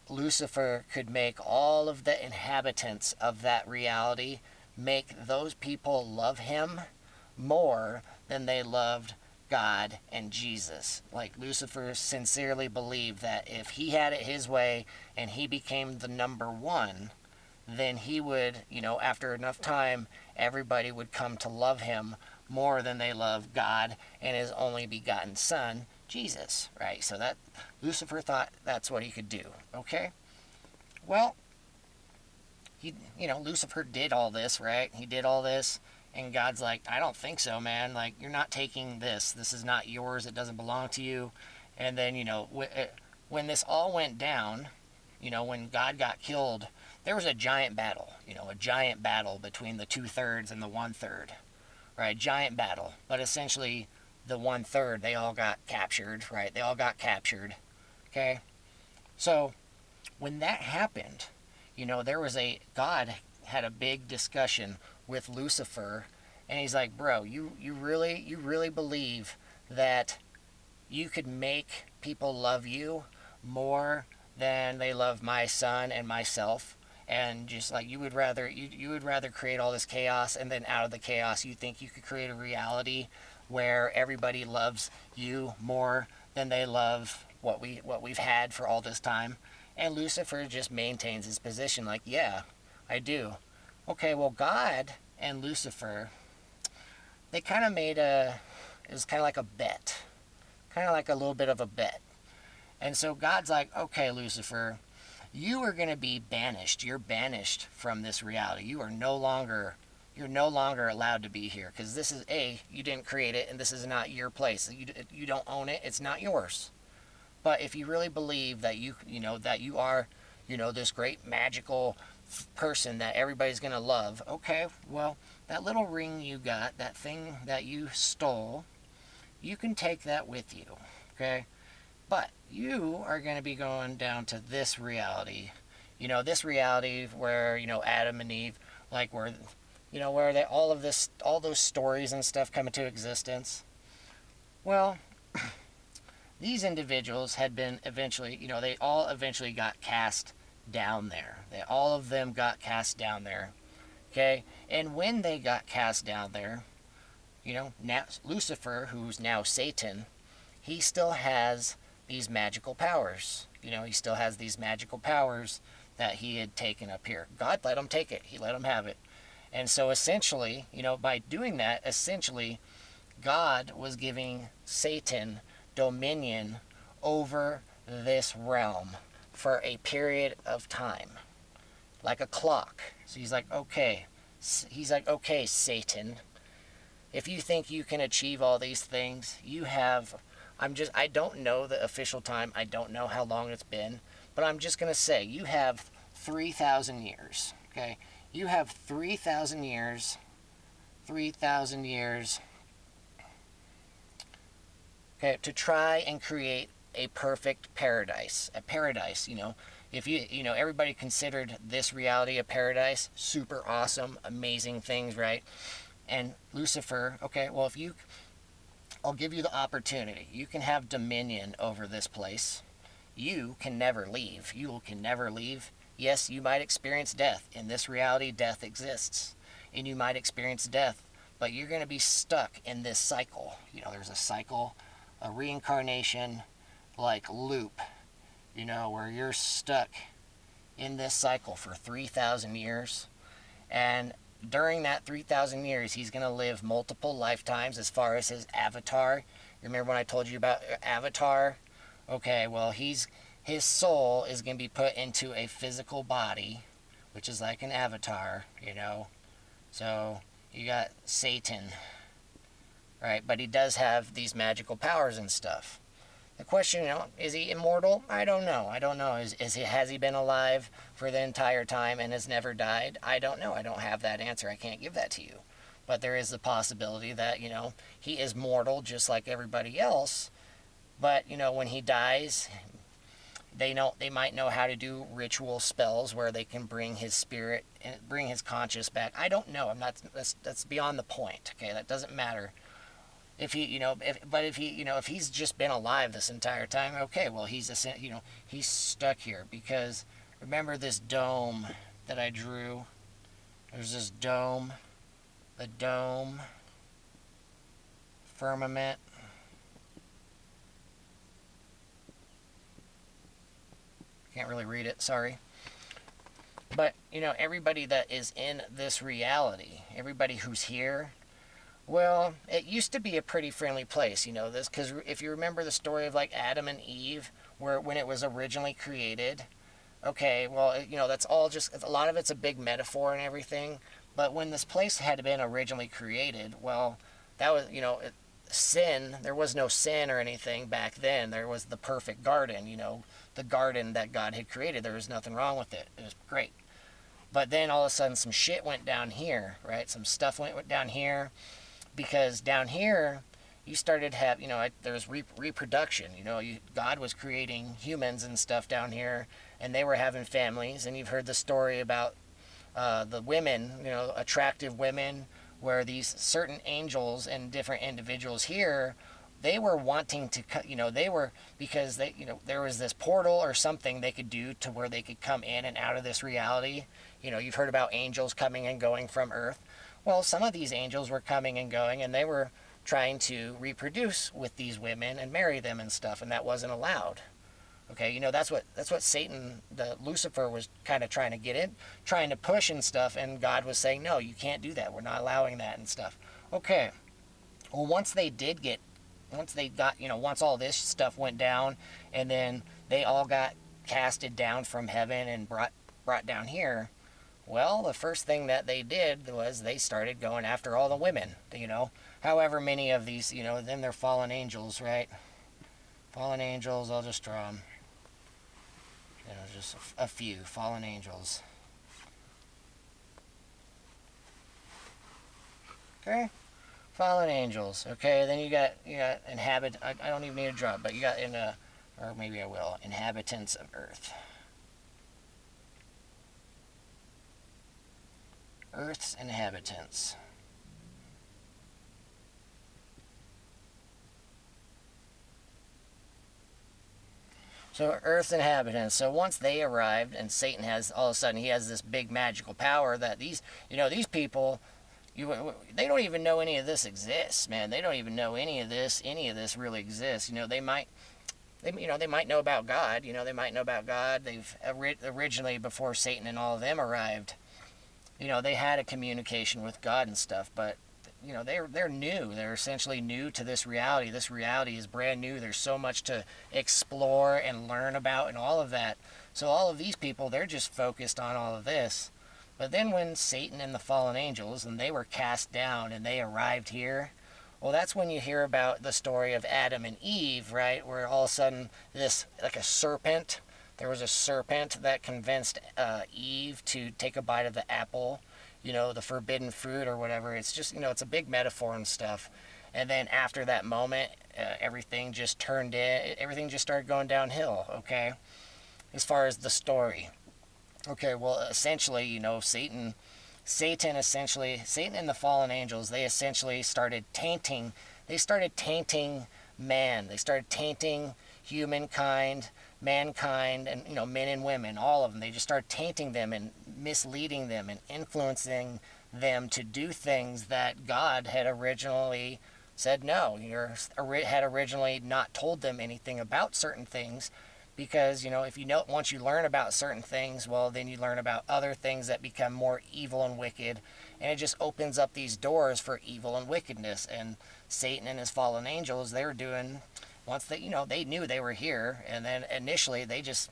Lucifer could make all of the inhabitants of that reality, make those people love him more than they loved God and Jesus. Like, Lucifer sincerely believed that if he had it his way and he became the number one, then he would, after enough time, everybody would come to love him more than they love God and his only begotten Son, Jesus, right? So that Lucifer thought that's what he could do, okay? Well, Lucifer did all this, right? He did all this, and God's like, I don't think so, man. Like, you're not taking this. This is not yours. It doesn't belong to you. And then, when this all went down, when God got killed, there was a giant battle, between the 2/3 and the 1/3, right? Giant battle. But essentially, the 1/3, they all got captured, right? They all got captured, okay? So, when that happened, God had a big discussion with Lucifer, And he's like, bro, you really believe that you could make people love you more than they love my son and myself? And just like you would rather create all this chaos, and then out of the chaos you think you could create a reality where everybody loves you more than they love what we've had for all this time? And Lucifer just maintains his position like, yeah, I do. Okay, well, God and Lucifer, they kind of made it was kind of like a bet, kind of like a little bit of a bet. And so God's like, okay, Lucifer, you are going to be banished. You're banished from this reality. You're no longer allowed to be here, because this is you didn't create it, and this is not your place. You don't own it. It's not yours. But if you really believe that that you are, this great magical person that everybody's going to love, okay, well, that little ring you got, that thing that you stole, you can take that with you, okay? But you are going to be going down to this reality, this reality where, Adam and Eve, like where they all those stories and stuff come into existence. Well, these individuals had been eventually, they all eventually got cast down there. All of them got cast down there, okay? And when they got cast down there, now Lucifer, who's now Satan, he still has these magical powers. He still has these magical powers that he had taken up here. God let him take it. He let him have it. And so essentially, by doing that, essentially, God was giving Satan dominion over this realm for a period of time, like a clock. So he's like, okay, Satan, if you think you can achieve all these things, I don't know the official time. I don't know how long it's been, but I'm just going to say you have 3,000 years, okay? You have 3,000 years, 3,000 years, okay, to try and create a perfect paradise. A paradise, if everybody considered this reality a paradise, super awesome, amazing things, right? And Lucifer, okay, well, I'll give you the opportunity. You can have dominion over this place. You can never leave. You can never leave. Yes, you might experience death. In this reality, death exists. And you might experience death, but you're going to be stuck in this cycle. There's a cycle, a reincarnation, like loop, where you're stuck in this cycle for 3,000 years. And during that 3,000 years, he's going to live multiple lifetimes as far as his avatar. You remember when I told you about avatar? Okay, well, his soul is going to be put into a physical body, which is like an avatar, So you got Satan, right? But he does have these magical powers and stuff. The question, is he immortal? I don't know. Has he been alive for the entire time and has never died? I don't know. I don't have that answer. I can't give that to you. But there is the possibility that, he is mortal just like everybody else. But, when he dies, they might know how to do ritual spells where they can bring his spirit and bring his conscience back. I don't know. That's beyond the point. Okay, that doesn't matter. If he's just been alive this entire time, okay, well, he's stuck here. Because remember this dome that I drew? There's this dome, the dome, firmament. Can't really read it, sorry. But, everybody that is in this reality, everybody who's here, well, it used to be a pretty friendly place, because if you remember the story of, like, Adam and Eve, when it was originally created, okay, well, that's all just, a lot of it's a big metaphor and everything, but when this place had been originally created, well, that was, sin, there was no sin or anything back then. There was the perfect garden, the garden that God had created. There was nothing wrong with it. It was great. But then all of a sudden some shit went down here, right? Some stuff went down here, because down here you started to have, there was reproduction. God was creating humans and stuff down here, and they were having families. And you've heard the story about the women, attractive women where these certain angels and different individuals here, they were wanting to, they were, because they, there was this portal or something they could do to where they could come in and out of this reality. You've heard about angels coming and going from Earth. Well, some of these angels were coming and going, and they were trying to reproduce with these women and marry them and stuff, and that wasn't allowed. Okay, that's what Satan, the Lucifer, was kind of trying to get in, trying to push and stuff, and God was saying, no, you can't do that. We're not allowing that and stuff. Okay, well, once all this stuff went down, and then they all got casted down from heaven and brought down here, well, the first thing that they did was they started going after all the women, however many of these, then they're fallen angels, right? Fallen angels, I'll just draw them. Just a few fallen angels. Okay, fallen angels. Okay, then you got inhabit. I don't even need to draw, but you got or maybe I will, inhabitants of earth. Earth's inhabitants. So Earth's inhabitants. So once they arrived, and Satan has, all of a sudden, he has this big magical power that these people, they don't even know any of this exists, man. They don't even know any of this really exists. They might know about God. They might know about God. They've originally, before Satan and all of them arrived, they had a communication with God and stuff, but they're new. They're essentially new to this reality. This reality is brand new. There's so much to explore and learn about and all of that. So all of these people, they're just focused on all of this. But then when Satan and the fallen angels, and they were cast down and they arrived here, well, that's when you hear about the story of Adam and Eve, right? Where all of a sudden there was a serpent that convinced Eve to take a bite of the apple, the forbidden fruit or whatever. It's just, it's a big metaphor and stuff. And then after that moment, everything just started going downhill, okay? As far as the story. Okay, well, essentially, Satan and the fallen angels, they essentially started tainting man. They started tainting humankind, mankind, and men and women, all of them. They just started tainting them and misleading them and influencing them to do things that God had originally said no. Had originally not told them anything about certain things, because once you learn about certain things, well, then you learn about other things that become more evil and wicked, and it just opens up these doors for evil and wickedness. And Satan and his fallen angels, they were doing, once they knew they were here, and then initially it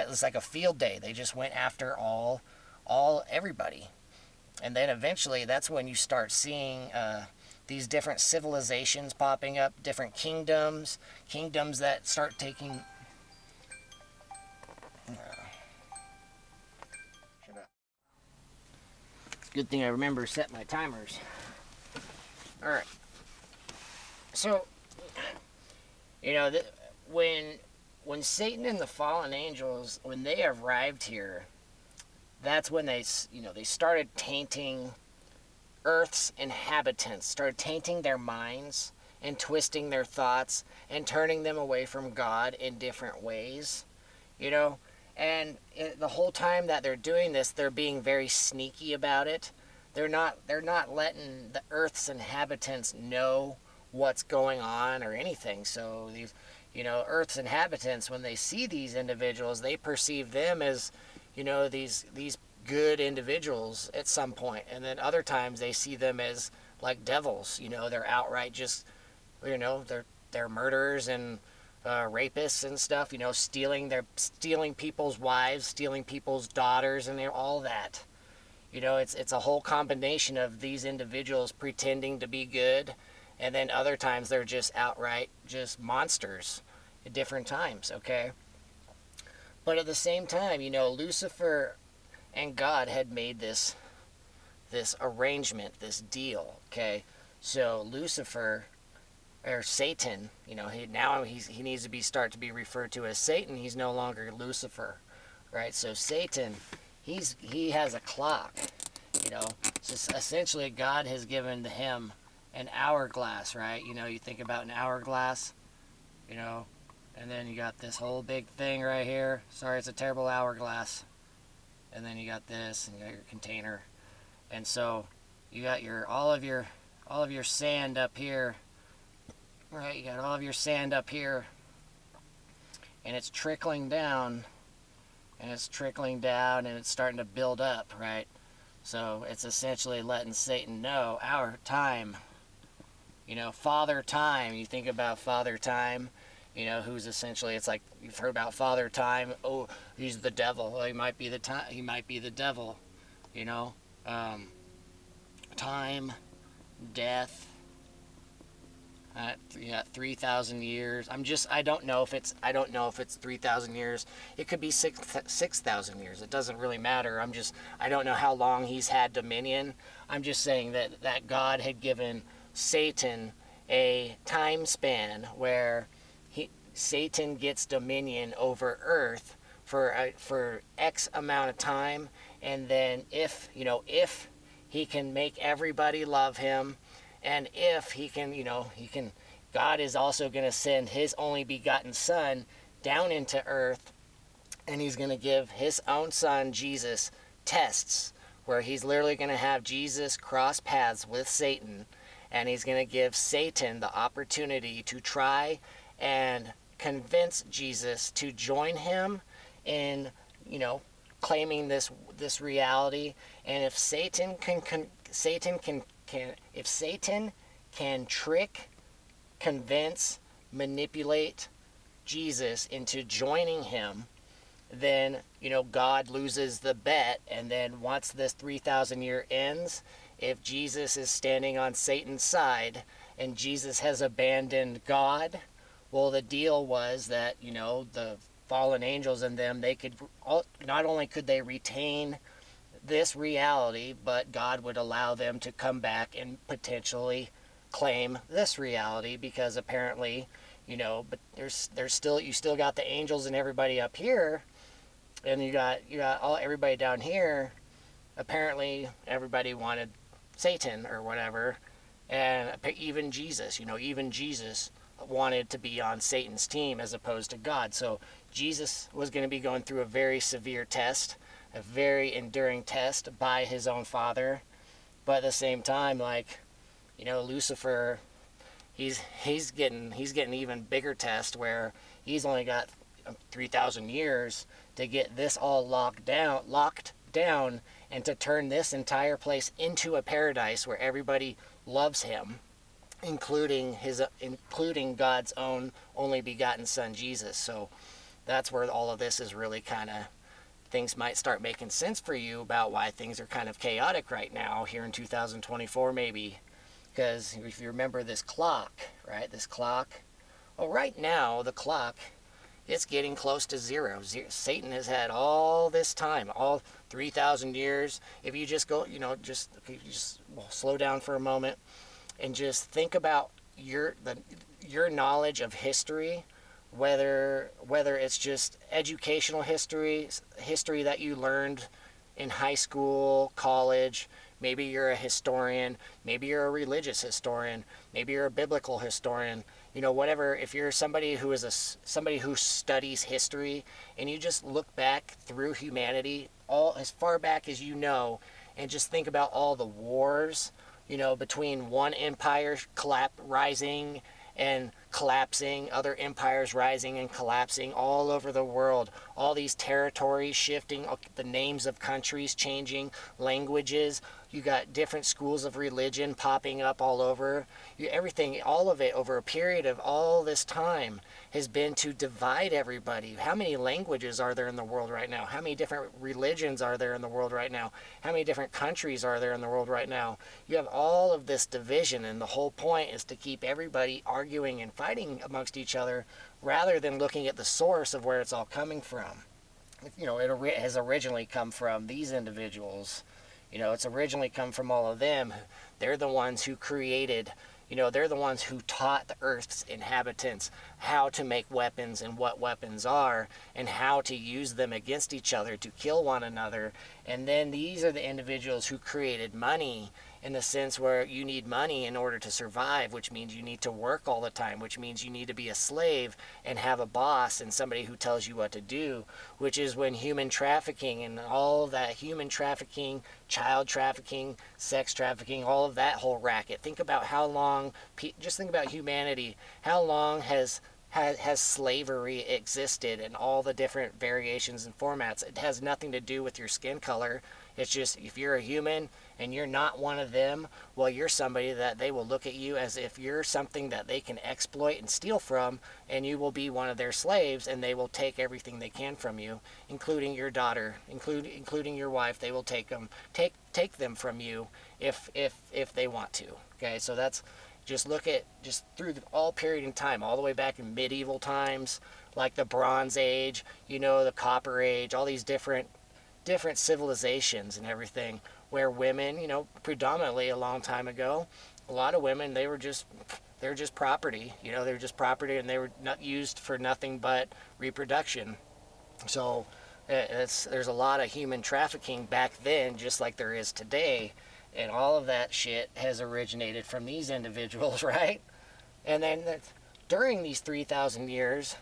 was like a field day. They just went after everybody. And then eventually that's when you start seeing these different civilizations popping up, different kingdoms that start taking... Shut up. Good thing I remember to set my timers. Alright. So, when Satan and the fallen angels, when they arrived here, that's when they started tainting Earth's inhabitants, started tainting their minds and twisting their thoughts and turning them away from God in different ways, And the whole time that they're doing this, they're being very sneaky about it. They're not letting the Earth's inhabitants know what's going on or anything. So these, Earth's inhabitants, when they see these individuals, they perceive them as, these good individuals at some point, and then other times they see them as like devils. They're outright just, they're murderers and rapists and stuff. They're stealing people's wives, stealing people's daughters, and all that. It's a whole combination of these individuals pretending to be good, and then other times they're just outright just monsters at different times, okay? But at the same time, Lucifer and God had made this arrangement, this deal, okay? So Lucifer, or Satan, he needs to start to be referred to as Satan. He's no longer Lucifer, right? So Satan, he has a clock, You know, so essentially God has given him an hourglass, right? You know, you think about an hourglass, you know, and then you got this whole big thing right here. Sorry, it's a terrible hourglass. And then you got this, and you got your container. And so you got all of your sand up here, right? You got all of your sand up here, and it's trickling down, and it's trickling down, and it's starting to build up, right? So it's essentially letting Satan know our time. You know, Father Time. You think about Father Time, you know, who's essentially, it's like you've heard about Father Time. Oh, he's the devil. Well, he might be the devil. You know, time, death. You got 3,000 years. I don't know if it's 3,000 years. It could be 6,000 years. It doesn't really matter. I don't know how long he's had dominion. I'm just saying that God had given Satan a time span where Satan gets dominion over earth for X amount of time, and then if he can make everybody love him, and if he can, God is also going to send his only begotten son down into earth, and he's going to give his own son, Jesus, tests where he's literally going to have Jesus cross paths with Satan, and he's going to give Satan the opportunity to try and convince Jesus to join him in, claiming this reality. And if Satan can trick, convince, manipulate Jesus into joining him, then, God loses the bet. And then once this 3,000 year ends, if Jesus is standing on Satan's side and Jesus has abandoned God, well, the deal was that, the fallen angels and them, they could, not only could they retain this reality, but God would allow them to come back and potentially claim this reality, because apparently, but you still got the angels and everybody up here, and you got everybody down here. Apparently everybody wanted Satan or whatever, and even Jesus wanted to be on Satan's team as opposed to God. So Jesus was going to be going through a very severe test, a very enduring test by his own Father. But at the same time, Lucifer, he's getting even bigger test, where he's only got 3,000 years to get this all locked down and to turn this entire place into a paradise where everybody loves him, including God's own only begotten son, Jesus. So that's where all of this is really kind of, things might start making sense for you about why things are kind of chaotic right now here in 2024, maybe. Because if you remember this clock, right? This clock. Well, right now, the clock, it's getting close to zero. Satan has had all this time, all 3,000 years. If you just go, just slow down for a moment and just think about your knowledge of history, whether it's just educational history that you learned in high school, college. Maybe you're a historian, maybe you're a religious historian, maybe you're a biblical historian, whatever. If you're somebody who studies history, and you just look back through humanity, all as far back as and just think about all the wars, between one empire rising and collapsing, other empires rising and collapsing all over the world, all these territories shifting, the names of countries changing, languages, you got different schools of religion popping up all over. Everything, all of it over a period of all this time has been to divide everybody. How many languages are there in the world right now? How many different religions are there in the world right now? How many different countries are there in the world right now? You have all of this division, and the whole point is to keep everybody arguing and fighting amongst each other rather than looking at the source of where it's all coming from. It has originally come from these individuals. It's originally come from all of them. They're the ones who created, They're the ones who taught the Earth's inhabitants how to make weapons and what weapons are and how to use them against each other to kill one another. And then these are the individuals who created money, in the sense where you need money in order to survive, which means you need to work all the time, which means you need to be a slave and have a boss and somebody who tells you what to do, which is when human trafficking and all of that human trafficking, child trafficking, sex trafficking, all of that whole racket. Think about how long, just think about humanity, how long has slavery existed in all the different variations and formats. It has nothing to do with your skin color. It's just, if you're a human and you're not one of them, well, you're somebody that they will look at you as if you're something that they can exploit and steal from, and you will be one of their slaves, and they will take everything they can from you, including your daughter, including your wife. They will take them from you if they want to. Okay, so that's, just look at, just through all period in time, all the way back in medieval times, like the Bronze Age, the Copper Age, all these different civilizations and everything, where women, predominantly a long time ago, a lot of women, they're just property. They were just property, and they were not used for nothing but reproduction. So there's a lot of human trafficking back then, just like there is today, and all of that shit has originated from these individuals, right? And then during these 3,000 years,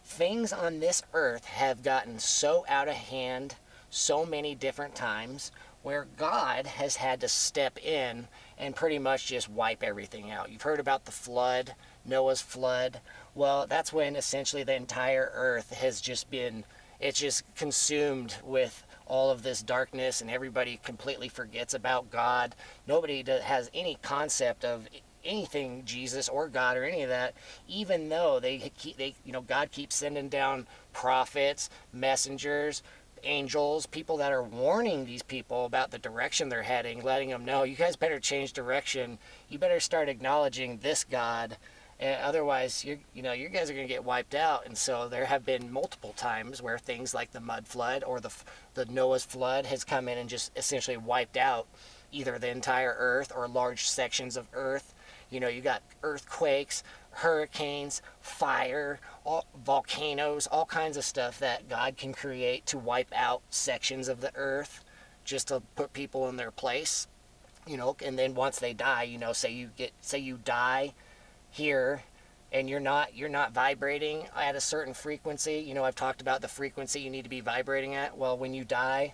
things on this earth have gotten so out of hand so many different times, where God has had to step in and pretty much just wipe everything out. You've heard about the flood, Noah's flood. Well, that's when essentially the entire earth has just been, it's just consumed with all of this darkness, and everybody completely forgets about God. Nobody has any concept of anything Jesus or God or any of that, even though God keeps sending down prophets, messengers, angels, people that are warning these people about the direction they're heading, letting them know, you guys better change direction. You better start acknowledging this God. Otherwise, you guys are going to get wiped out. And so there have been multiple times where things like the mud flood or the Noah's flood has come in and just essentially wiped out either the entire earth or large sections of earth. You got earthquakes, hurricanes, fire, volcanoes, all kinds of stuff that God can create to wipe out sections of the earth just to put people in their place. And then once they die, say you die here, and you're not vibrating at a certain frequency. I've talked about the frequency you need to be vibrating at. Well, when you die,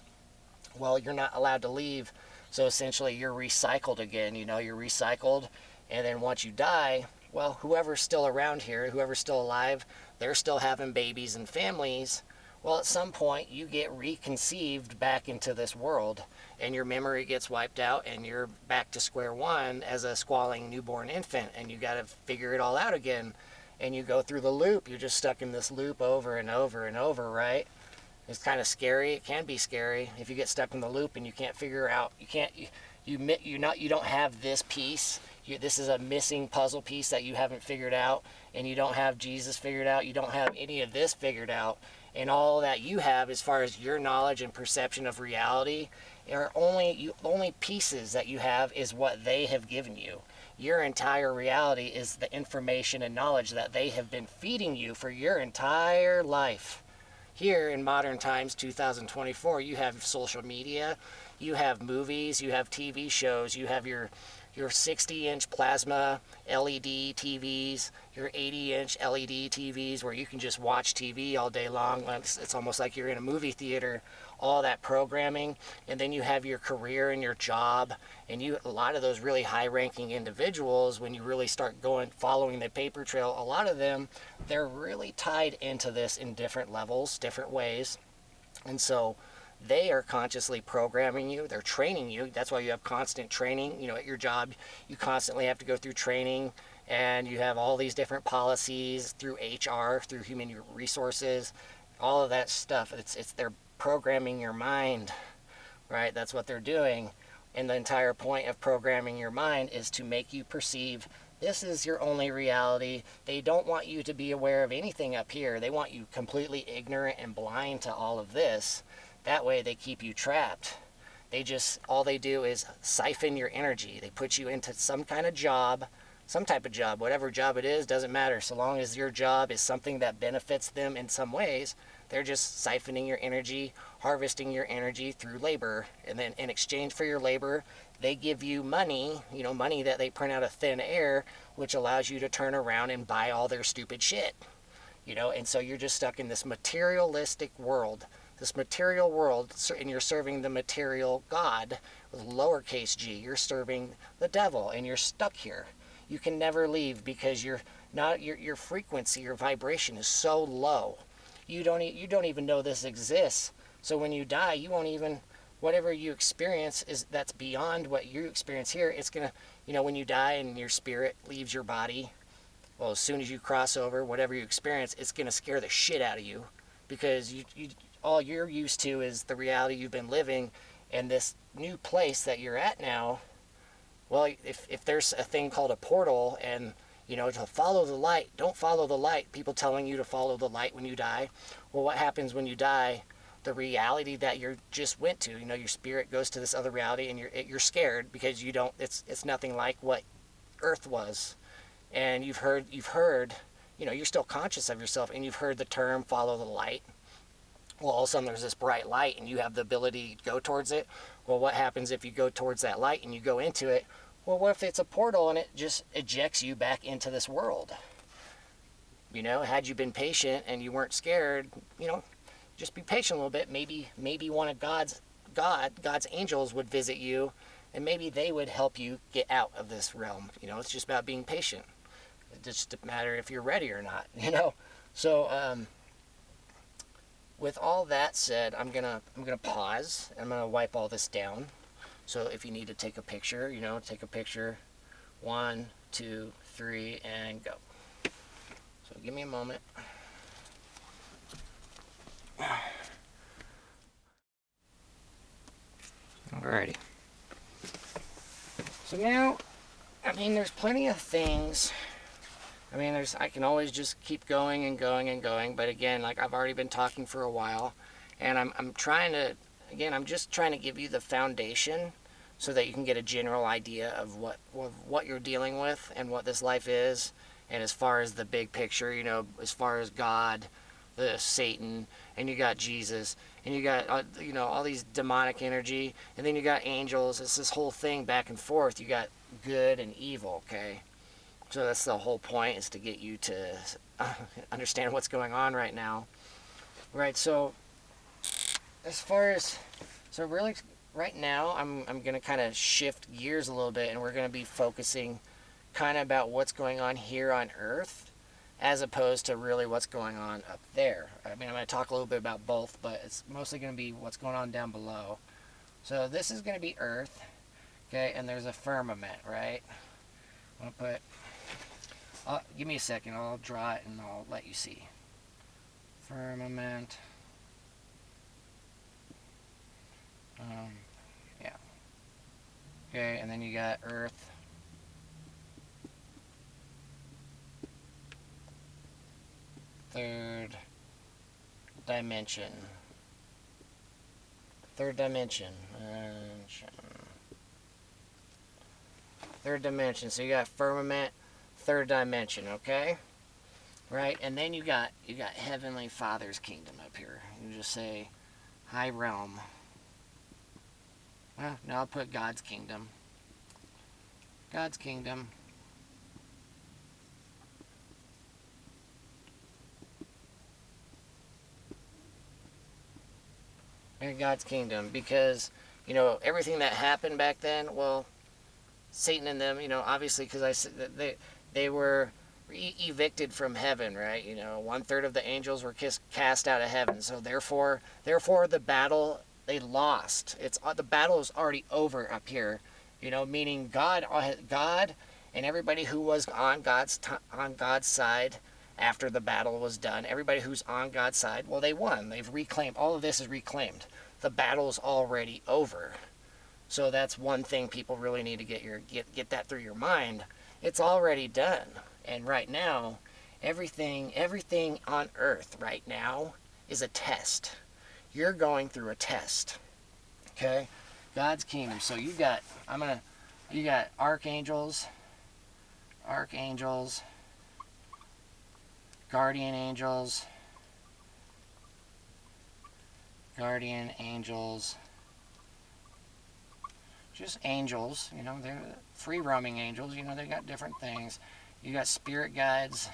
well, you're not allowed to leave. So essentially you're recycled again. You're recycled, and then once you die, well, whoever's still around here, whoever's still alive, they're still having babies and families. Well, at some point you get reconceived back into this world, and your memory gets wiped out, and you're back to square one as a squalling newborn infant, and you got to figure it all out again. And you go through the loop. You're just stuck in this loop over and over and over, right? It's kind of scary. It can be scary if you get stuck in the loop and you can't figure out. You don't have this piece. This is a missing puzzle piece that you haven't figured out, and you don't have Jesus figured out. You don't have any of this figured out. And all that you have as far as your knowledge and perception of reality are only pieces that you have is what they have given you. Your entire reality is the information and knowledge that they have been feeding you for your entire life. Here in modern times, 2024, you have social media, you have movies, you have TV shows, you have your 60-inch plasma LED TVs, your 80-inch LED TVs where you can just watch TV all day long. It's almost like you're in a movie theater, all that programming. And then you have your career and your job. And a lot of those really high-ranking individuals, when you really start following the paper trail, a lot of them, they're really tied into this in different levels, different ways. And so they are consciously programming you. They're training you. That's why you have constant training. At your job, you constantly have to go through training, and you have all these different policies through HR, through human resources, all of that stuff. They're programming your mind, right? That's what they're doing. And the entire point of programming your mind is to make you perceive this is your only reality. They don't want you to be aware of anything up here. They want you completely ignorant and blind to all of this. That way they keep you trapped. all they do is siphon your energy. They put you into some kind of job, some type of job, whatever job it is, doesn't matter. So long as your job is something that benefits them in some ways, they're just siphoning your energy, harvesting your energy through labor. And then in exchange for your labor, they give you money, money that they print out of thin air, which allows you to turn around and buy all their stupid shit. And so you're just stuck in this materialistic world. This material world, and you're serving the material God with lowercase g. You're serving the devil, and you're stuck here. You can never leave because your frequency, your vibration is so low. You don't even know this exists. So when you die, you won't even, whatever you experience that's beyond what you experience here. It's gonna, when you die and your spirit leaves your body, well, as soon as you cross over, whatever you experience, it's gonna scare the shit out of you, because you all you're used to is the reality you've been living, and this new place that you're at now. Well, if there's a thing called a portal, and to follow the light, don't follow the light, people telling you to follow the light when you die. Well, what happens when you die? The reality that you just went to, your spirit goes to this other reality, and you're scared because you don't. It's nothing like what Earth was, and you've heard. You're still conscious of yourself, and you've heard the term "follow the light." Well, all of a sudden there's this bright light, and you have the ability to go towards it. Well, what happens if you go towards that light and you go into it? Well, what if it's a portal and it just ejects you back into this world? Had you been patient and you weren't scared, just be patient a little bit. Maybe one of God's angels would visit you, and maybe they would help you get out of this realm. It's just about being patient. It just doesn't matter if you're ready or not. So with all that said, I'm gonna pause. I'm gonna wipe all this down. So if you need to take a picture, take a picture. 1, 2, 3, and go. So give me a moment. Alrighty. So now, there's plenty of things. I can always just keep going and going and going, but again, like I've already been talking for a while, and I'm just trying to give you the foundation so that you can get a general idea of what you're dealing with and what this life is, and as far as the big picture, as far as God, the Satan, and you got Jesus, and you got all these demonic energy, and then you got angels. It's this whole thing back and forth. You got good and evil, okay? So that's the whole point, is to get you to understand what's going on right now. Right, so really right now I'm going to kind of shift gears a little bit, and we're going to be focusing kind of about what's going on here on Earth as opposed to really what's going on up there. I'm going to talk a little bit about both, but it's mostly going to be what's going on down below. So this is going to be Earth, okay, and there's a firmament, right? I'm going to give me a second, I'll draw it and I'll let you see. Firmament. Yeah. Okay, and then you got Earth. Third dimension. Third dimension. Third dimension. So you got firmament, third dimension, okay? Right? And then you got Heavenly Father's kingdom up here. You just say high realm. Well, now I'll put God's kingdom. God's kingdom. And God's kingdom, because everything that happened back then, well, Satan and them, obviously, because they were evicted from heaven, right? 1/3 of the angels were cast out of heaven, so therefore the battle, they lost. The battle is already over up here, meaning God and everybody who was on God's side after the battle was done, everybody who's on God's side, well, they won. They've reclaimed. All of this is reclaimed. The battle's already over. So that's one thing people really need to get that through your mind. It's already done. And right now, everything on Earth right now is a test. You're going through a test. Okay? God's kingdom. So you got, you got archangels, guardian angels, just angels, you know, they're free roaming angels, you know, they got different things. You got spirit guides,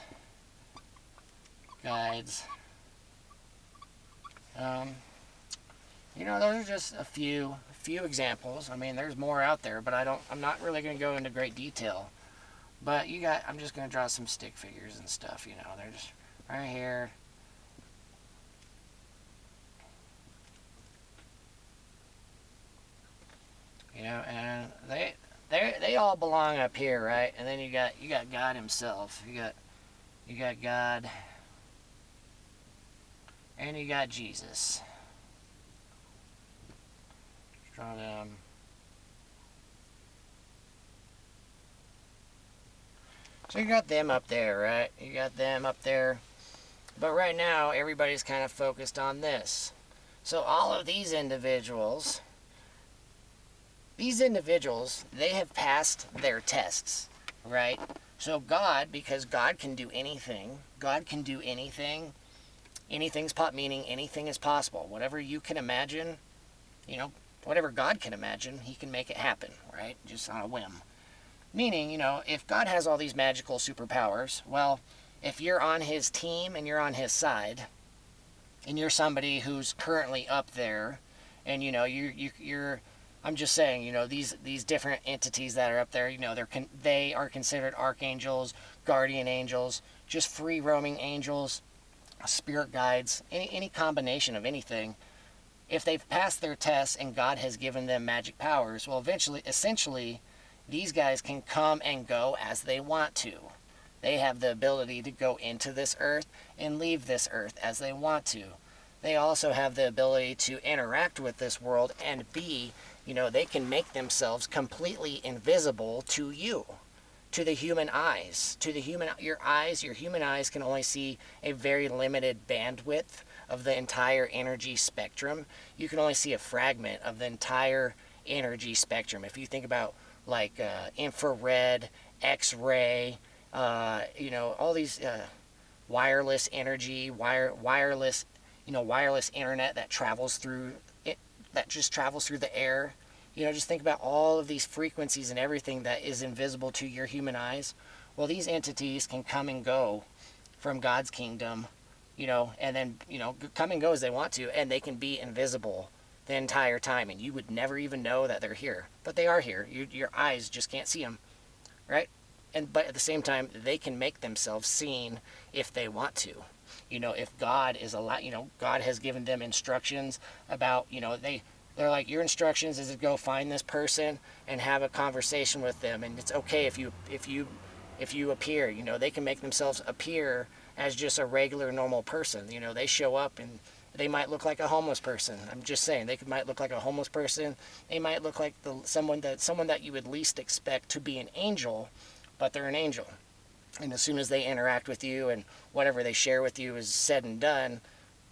you know, those are just a few examples. I mean, there's more out there, but I'm not really going to go into great detail. But I'm just going to draw some stick figures and stuff, you know, they're just right here. You know, and they all belong up here, right? And then you got God himself. You got God, and you got Jesus. Draw them. So you got them up there, right? You got them up there. But right now, everybody's kind of focused on this. So all of these individuals, they have passed their tests, right? So God, because God can do anything, anything's meaning anything is possible. Whatever you can imagine, you know, whatever God can imagine, he can make it happen, right? Just on a whim. Meaning, you know, if God has all these magical superpowers, well, if you're on his team and you're on his side, and you're somebody who's currently up there, and, you know, you're I'm just saying, you know, these different entities that are up there, you know, they are considered archangels, guardian angels, just free roaming angels, spirit guides, any combination of anything. If they've passed their tests and God has given them magic powers, well, essentially, these guys can come and go as they want to. They have the ability to go into this earth and leave this earth as they want to. They also have the ability to interact with this world and be, you know, they can make themselves completely invisible to you, to the human eyes. Your human eyes can only see a very limited bandwidth of the entire energy spectrum. You can only see a fragment of the entire energy spectrum. If you think about like infrared, X-ray, you know, all these wireless energy, wireless internet that travels through it, that just travels through the air. You know, just think about all of these frequencies and everything that is invisible to your human eyes. Well, these entities can come and go from God's kingdom, you know, and then, you know, come and go as they want to, and they can be invisible the entire time, and you would never even know that they're here. But they are here. Your eyes just can't see them, right? But at the same time, they can make themselves seen if they want to. You know, if God is God has given them instructions about, you know, they're like, your instructions is to go find this person and have a conversation with them, and it's okay if you appear. You know, they can make themselves appear as just a regular normal person. You know, they show up and they might look like a homeless person. I'm just saying, might look like a homeless person. They might look like someone that you would least expect to be an angel, but they're an angel. And as soon as they interact with you and whatever they share with you is said and done,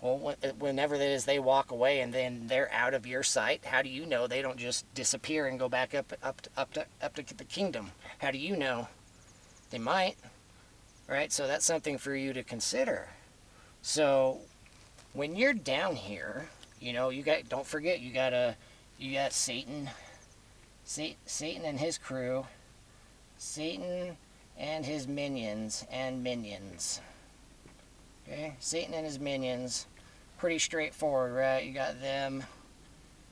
well, whenever it is they walk away and then they're out of your sight, how do you know they don't just disappear and go back up to the kingdom? How do you know? They might, right? So that's something for you to consider. So when you're down here, you know, don't forget, you got Satan and his crew, Satan and his minions. Okay, Satan and his minions, pretty straightforward, right? You got them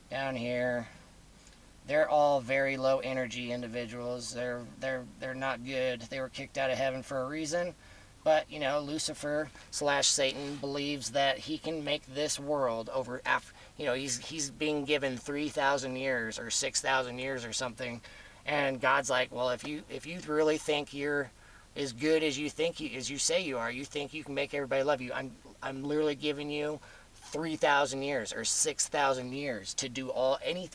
down here. They're all very low energy individuals. They're not good. They were kicked out of heaven for a reason. But, you know, Lucifer / Satan believes that he can make this world over after, you know, he's being given 3,000 years or 6,000 years or something. And God's like, well, if you really think you're as good as you say you are, you think you can make everybody love you, I'm literally giving you 3,000 years or 6,000 years to do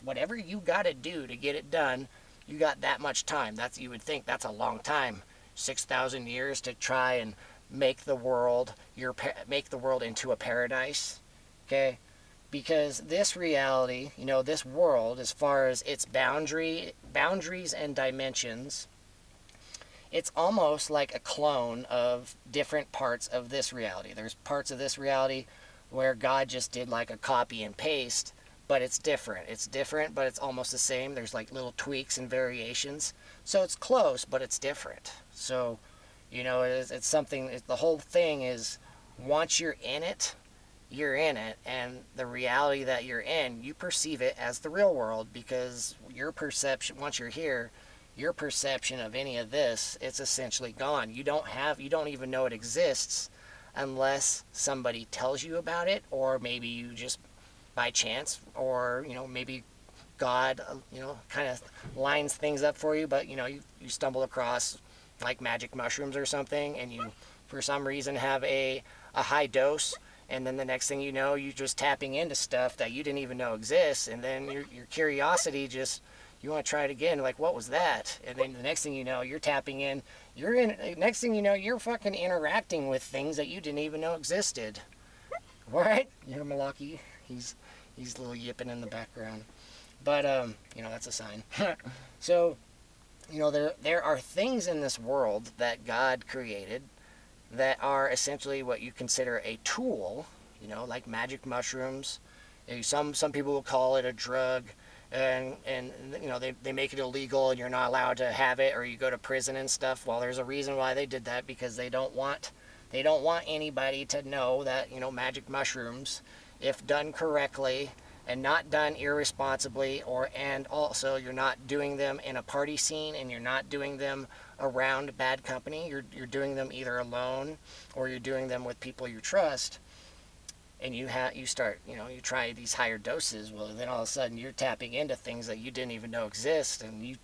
whatever you got to do to get it done. You got that much time. You would think that's a long time. 6,000 years to try and make the world into a paradise. Okay, because this reality, this world, as far as its boundaries and dimensions, it's almost like a clone of different parts of this reality. There's parts of this reality where God just did like a copy and paste, but it's different. It's different, but it's almost the same. There's like little tweaks and variations. So it's close, but it's different. So, it's something, the whole thing is, once you're in it, you're in it, and the reality that you're in, you perceive it as the real world, because your perception, once you're here, your perception of any of this, it's essentially gone. You don't even know it exists unless somebody tells you about it, or maybe you just by chance, or maybe God kind of lines things up for you, but you stumble across like magic mushrooms or something, and you for some reason have a high dose, and then the next thing you know, you're just tapping into stuff that you didn't even know exists, and then your curiosity just, you want to try it again, like, what was that? And then the next thing you know, you're tapping in, next thing you know, you're fucking interacting with things that you didn't even know existed. Right? You hear Malaki? He's a little yipping in the background. But, that's a sign. So, there are things in this world that God created that are essentially what you consider a tool, like magic mushrooms. Some people will call it a drug, and they make it illegal and you're not allowed to have it, or you go to prison and stuff. Well, there's a reason why they did that, because they don't want anybody to know that magic mushrooms, if done correctly and not done irresponsibly, and also you're not doing them in a party scene, and you're not doing them around bad company. You're doing them either alone, or you're doing them with people you trust, and you start, you try these higher doses. Well, then all of a sudden you're tapping into things that you didn't even know exist, and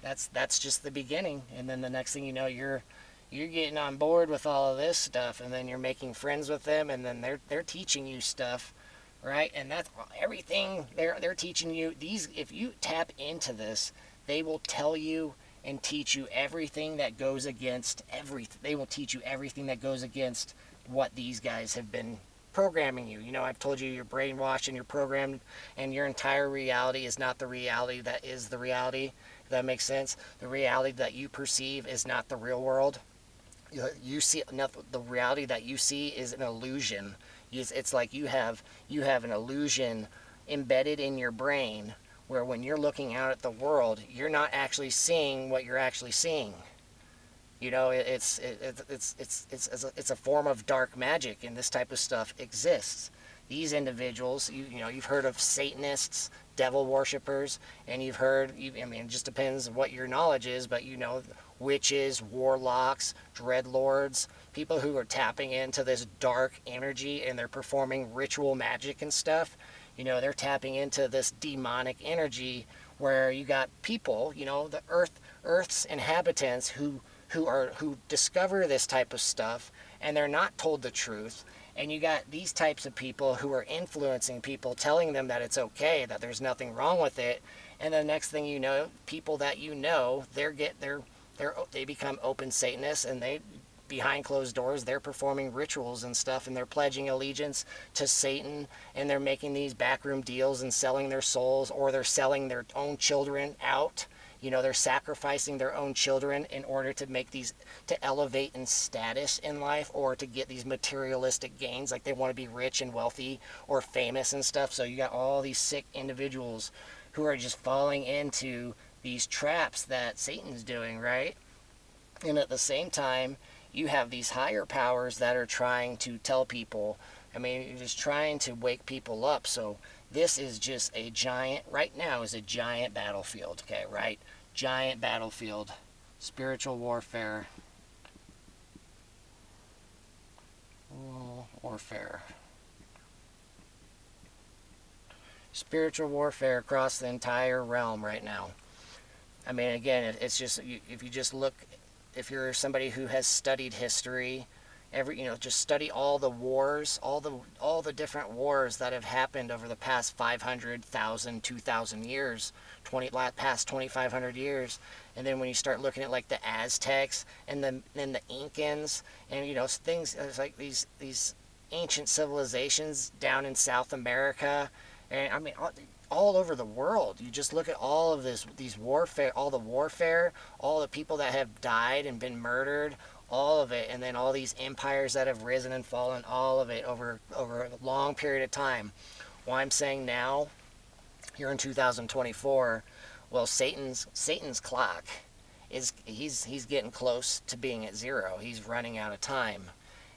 that's just the beginning. And then the next thing you know, you're getting on board with all of this stuff, and then you're making friends with them, and then they're teaching you stuff, right? And that's everything they're teaching you. If you tap into this, they will tell you and teach you everything that goes against everything. They will teach you everything that goes against what these guys have been programming you. I've told you, you're brainwashed and you're programmed, and your entire reality is not the reality that is the reality. If that makes sense. The reality that you perceive is not the real world. You see, the reality that you see is an illusion. It's like you have an illusion embedded in your brain, where when you're looking out at the world, you're not actually seeing what you're actually seeing. It's a form of dark magic, and this type of stuff exists. These individuals, you've heard of Satanists, devil worshippers, and you've heard, it just depends what your knowledge is, but witches, warlocks, dreadlords, people who are tapping into this dark energy, and they're performing ritual magic and stuff. They're tapping into this demonic energy, where you got people, the Earth's inhabitants who discover this type of stuff, and they're not told the truth. And you got these types of people who are influencing people, telling them that it's okay, that there's nothing wrong with it. And the next thing you know, people that they become open Satanists, and behind closed doors, they're performing rituals and stuff, and they're pledging allegiance to Satan, and they're making these backroom deals and selling their souls, or they're selling their own children out. They're sacrificing their own children in order to to elevate in status in life, or to get these materialistic gains, like they want to be rich and wealthy or famous and stuff. So you got all these sick individuals who are just falling into these traps that Satan's doing, right? And at the same time, you have these higher powers that are trying to tell people, just trying to wake people up. So this is just right now is a giant battlefield, okay, right? Giant battlefield. Spiritual warfare. Warfare. Spiritual warfare across the entire realm right now. Again, it's just, if you just look, if you're somebody who has studied history, just study all the wars, all the different wars that have happened over the past 500,000, 2,000 years, past 2,500 years, and then when you start looking at like the Aztecs, and then the Incans, and things, it's like these ancient civilizations down in South America, and I mean all over the world. You just look at all of these warfare, all the warfare, all the people that have died and been murdered, all of it, and then all these empires that have risen and fallen, all of it over a long period of time. Well, I'm saying now, here in 2024, well, Satan's clock is he's getting close to being at zero. He's running out of time,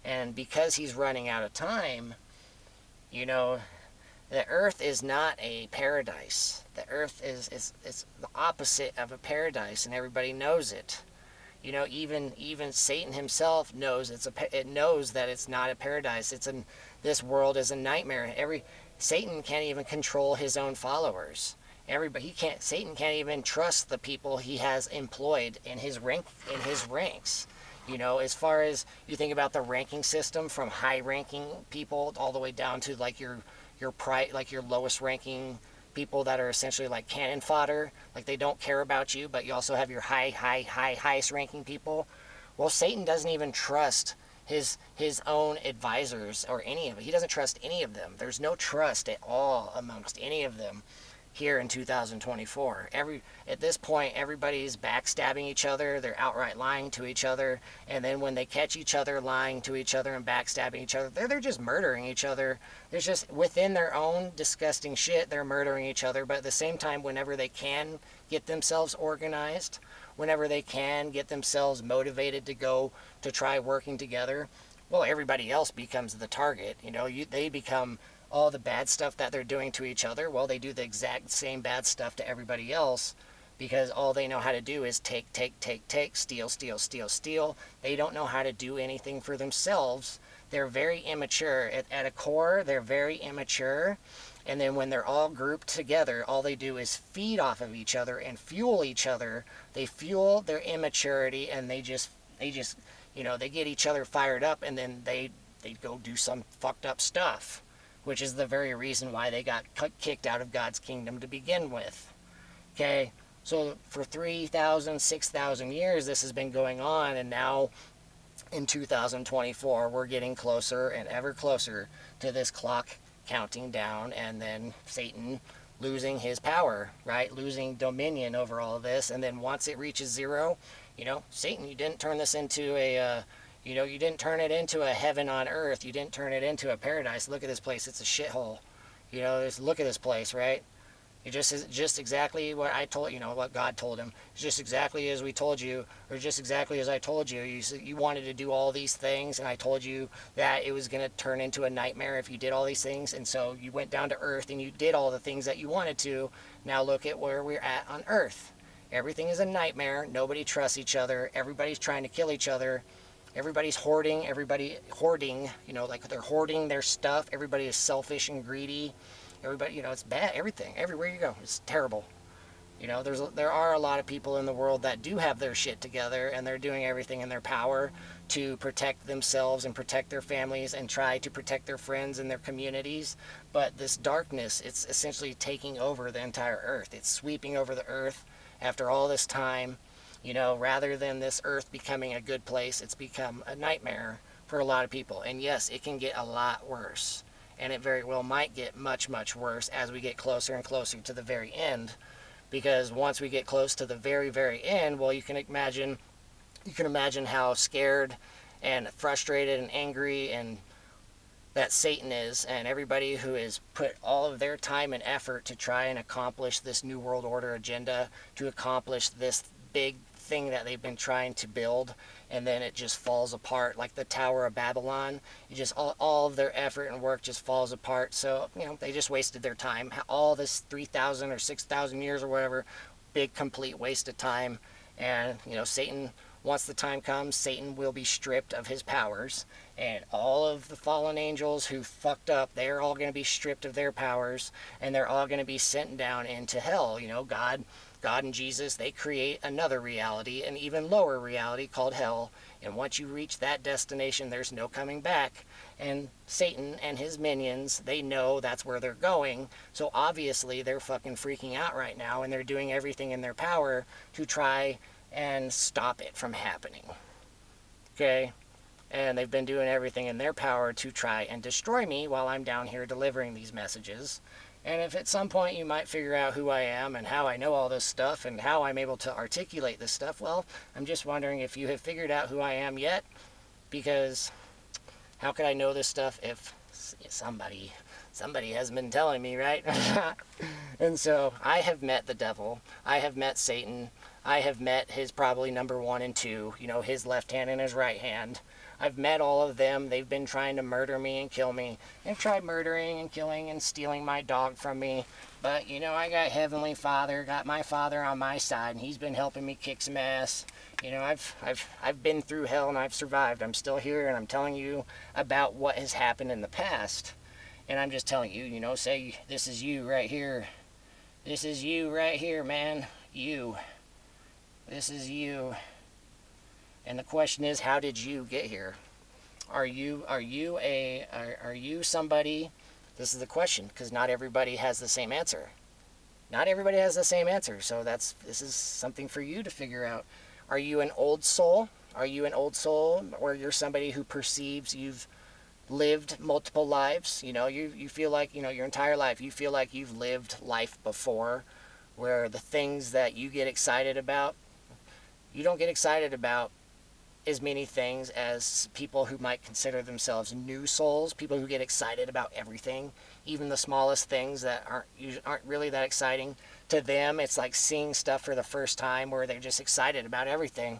and because he's running out of time, you know, the earth is not a paradise. The earth is the opposite of a paradise, and everybody knows it. You know, even Satan himself knows it knows that it's not a paradise. This world is a nightmare. Satan can't even control his own followers. Satan can't even trust the people he has employed in his ranks. You know, as far as you think about the ranking system, from high-ranking people all the way down to like your lowest ranking people that are essentially like cannon fodder, like they don't care about you, but you also have your highest ranking people. Well, Satan doesn't even trust his own advisors or any of it. He doesn't trust any of them. There's no trust at all amongst any of them here in 2024. At this point, everybody's backstabbing each other. They're outright lying to each other, and then when they catch each other lying to each other and backstabbing each other, they're just murdering each other. There's just, within their own disgusting shit, they're murdering each other. But at the same time, whenever they can get themselves organized, whenever they can get themselves motivated to go to try working together, well, everybody else becomes the target. You know, they become all the bad stuff that they're doing to each other. Well, they do the exact same bad stuff to everybody else, because all they know how to do is take, steal. They don't know how to do anything for themselves. They're very immature. At a core, they're very immature. And then when they're all grouped together, all they do is feed off of each other and fuel each other. They fuel their immaturity, and they just, you know, they get each other fired up, and then they go do some fucked up stuff, which is the very reason why they got kicked out of God's kingdom to begin with. Okay, so for 3,000, 6,000 years, this has been going on, and now in 2024, we're getting closer and ever closer to this clock counting down, and then Satan losing his power, right? Losing dominion over all of this, and then once it reaches zero, you know, Satan, you didn't turn this into a... you know, you didn't turn it into a heaven on earth. You didn't turn it into a paradise. Look at this place. It's a shithole. You know, look at this place, right? It just exactly what I told, you know, what God told him. It's just exactly as we told you, or just exactly as I told you. You wanted to do all these things, and I told you that it was going to turn into a nightmare if you did all these things. And so you went down to earth and you did all the things that you wanted to. Now look at where we're at on earth. Everything is a nightmare. Nobody trusts each other. Everybody's trying to kill each other. Everybody's hoarding, you know, like they're hoarding their stuff. Everybody is selfish and greedy. Everybody, you know, it's bad. Everything, everywhere you go, it's terrible. You know, there are a lot of people in the world that do have their shit together, and they're doing everything in their power to protect themselves and protect their families and try to protect their friends and their communities. But this darkness, it's essentially taking over the entire earth. It's sweeping over the earth after all this time. You know, rather than this earth becoming a good place, it's become a nightmare for a lot of people. And yes, it can get a lot worse. And it very well might get much, much worse as we get closer and closer to the very end. Because once we get close to the very, very end, well, you can imagine how scared and frustrated and angry and that Satan is, and everybody who has put all of their time and effort to try and accomplish this New World Order agenda, to accomplish this big thing that they've been trying to build, and then it just falls apart like the Tower of Babylon. You just all of their effort and work just falls apart. So, you know, they just wasted their time. All this 3,000 or 6,000 years or whatever, big complete waste of time. And, you know, Satan, once the time comes, Satan will be stripped of his powers, and all of the fallen angels who fucked up, they're all going to be stripped of their powers, and they're all going to be sent down into hell. You know, God and Jesus, they create another reality, an even lower reality called hell. And once you reach that destination, there's no coming back. And Satan and his minions, they know that's where they're going. So obviously they're fucking freaking out right now, and they're doing everything in their power to try and stop it from happening. Okay? And they've been doing everything in their power to try and destroy me while I'm down here delivering these messages. And if at some point you might figure out who I am and how I know all this stuff and how I'm able to articulate this stuff, well, I'm just wondering if you have figured out who I am yet, because how could I know this stuff if somebody hasn't been telling me, right? And so I have met the devil. I have met Satan. I have met his probably number 1 and 2, his left hand and his right hand. I've met all of them. They've been trying to murder me and kill me, and tried murdering and killing and stealing my dog from me. But, I got Heavenly Father, got my Father on my side, and he's been helping me kick some ass. I've been through hell and I've survived. I'm still here, and I'm telling you about what has happened in the past. And I'm just telling you, say, this is you right here. This is you right here, man. You. This is you. And the question is, how did you get here? Are you somebody? This is the question, because not everybody has the same answer. Not everybody has the same answer. So this is something for you to figure out. Are you an old soul? Are you an old soul, or you're somebody who perceives you've lived multiple lives? You feel like, your entire life, you feel like you've lived life before, where the things that you get excited about, you don't get excited about as many things as people who might consider themselves new souls, people who get excited about everything, even the smallest things that aren't really that exciting. To them, it's like seeing stuff for the first time, where they're just excited about everything.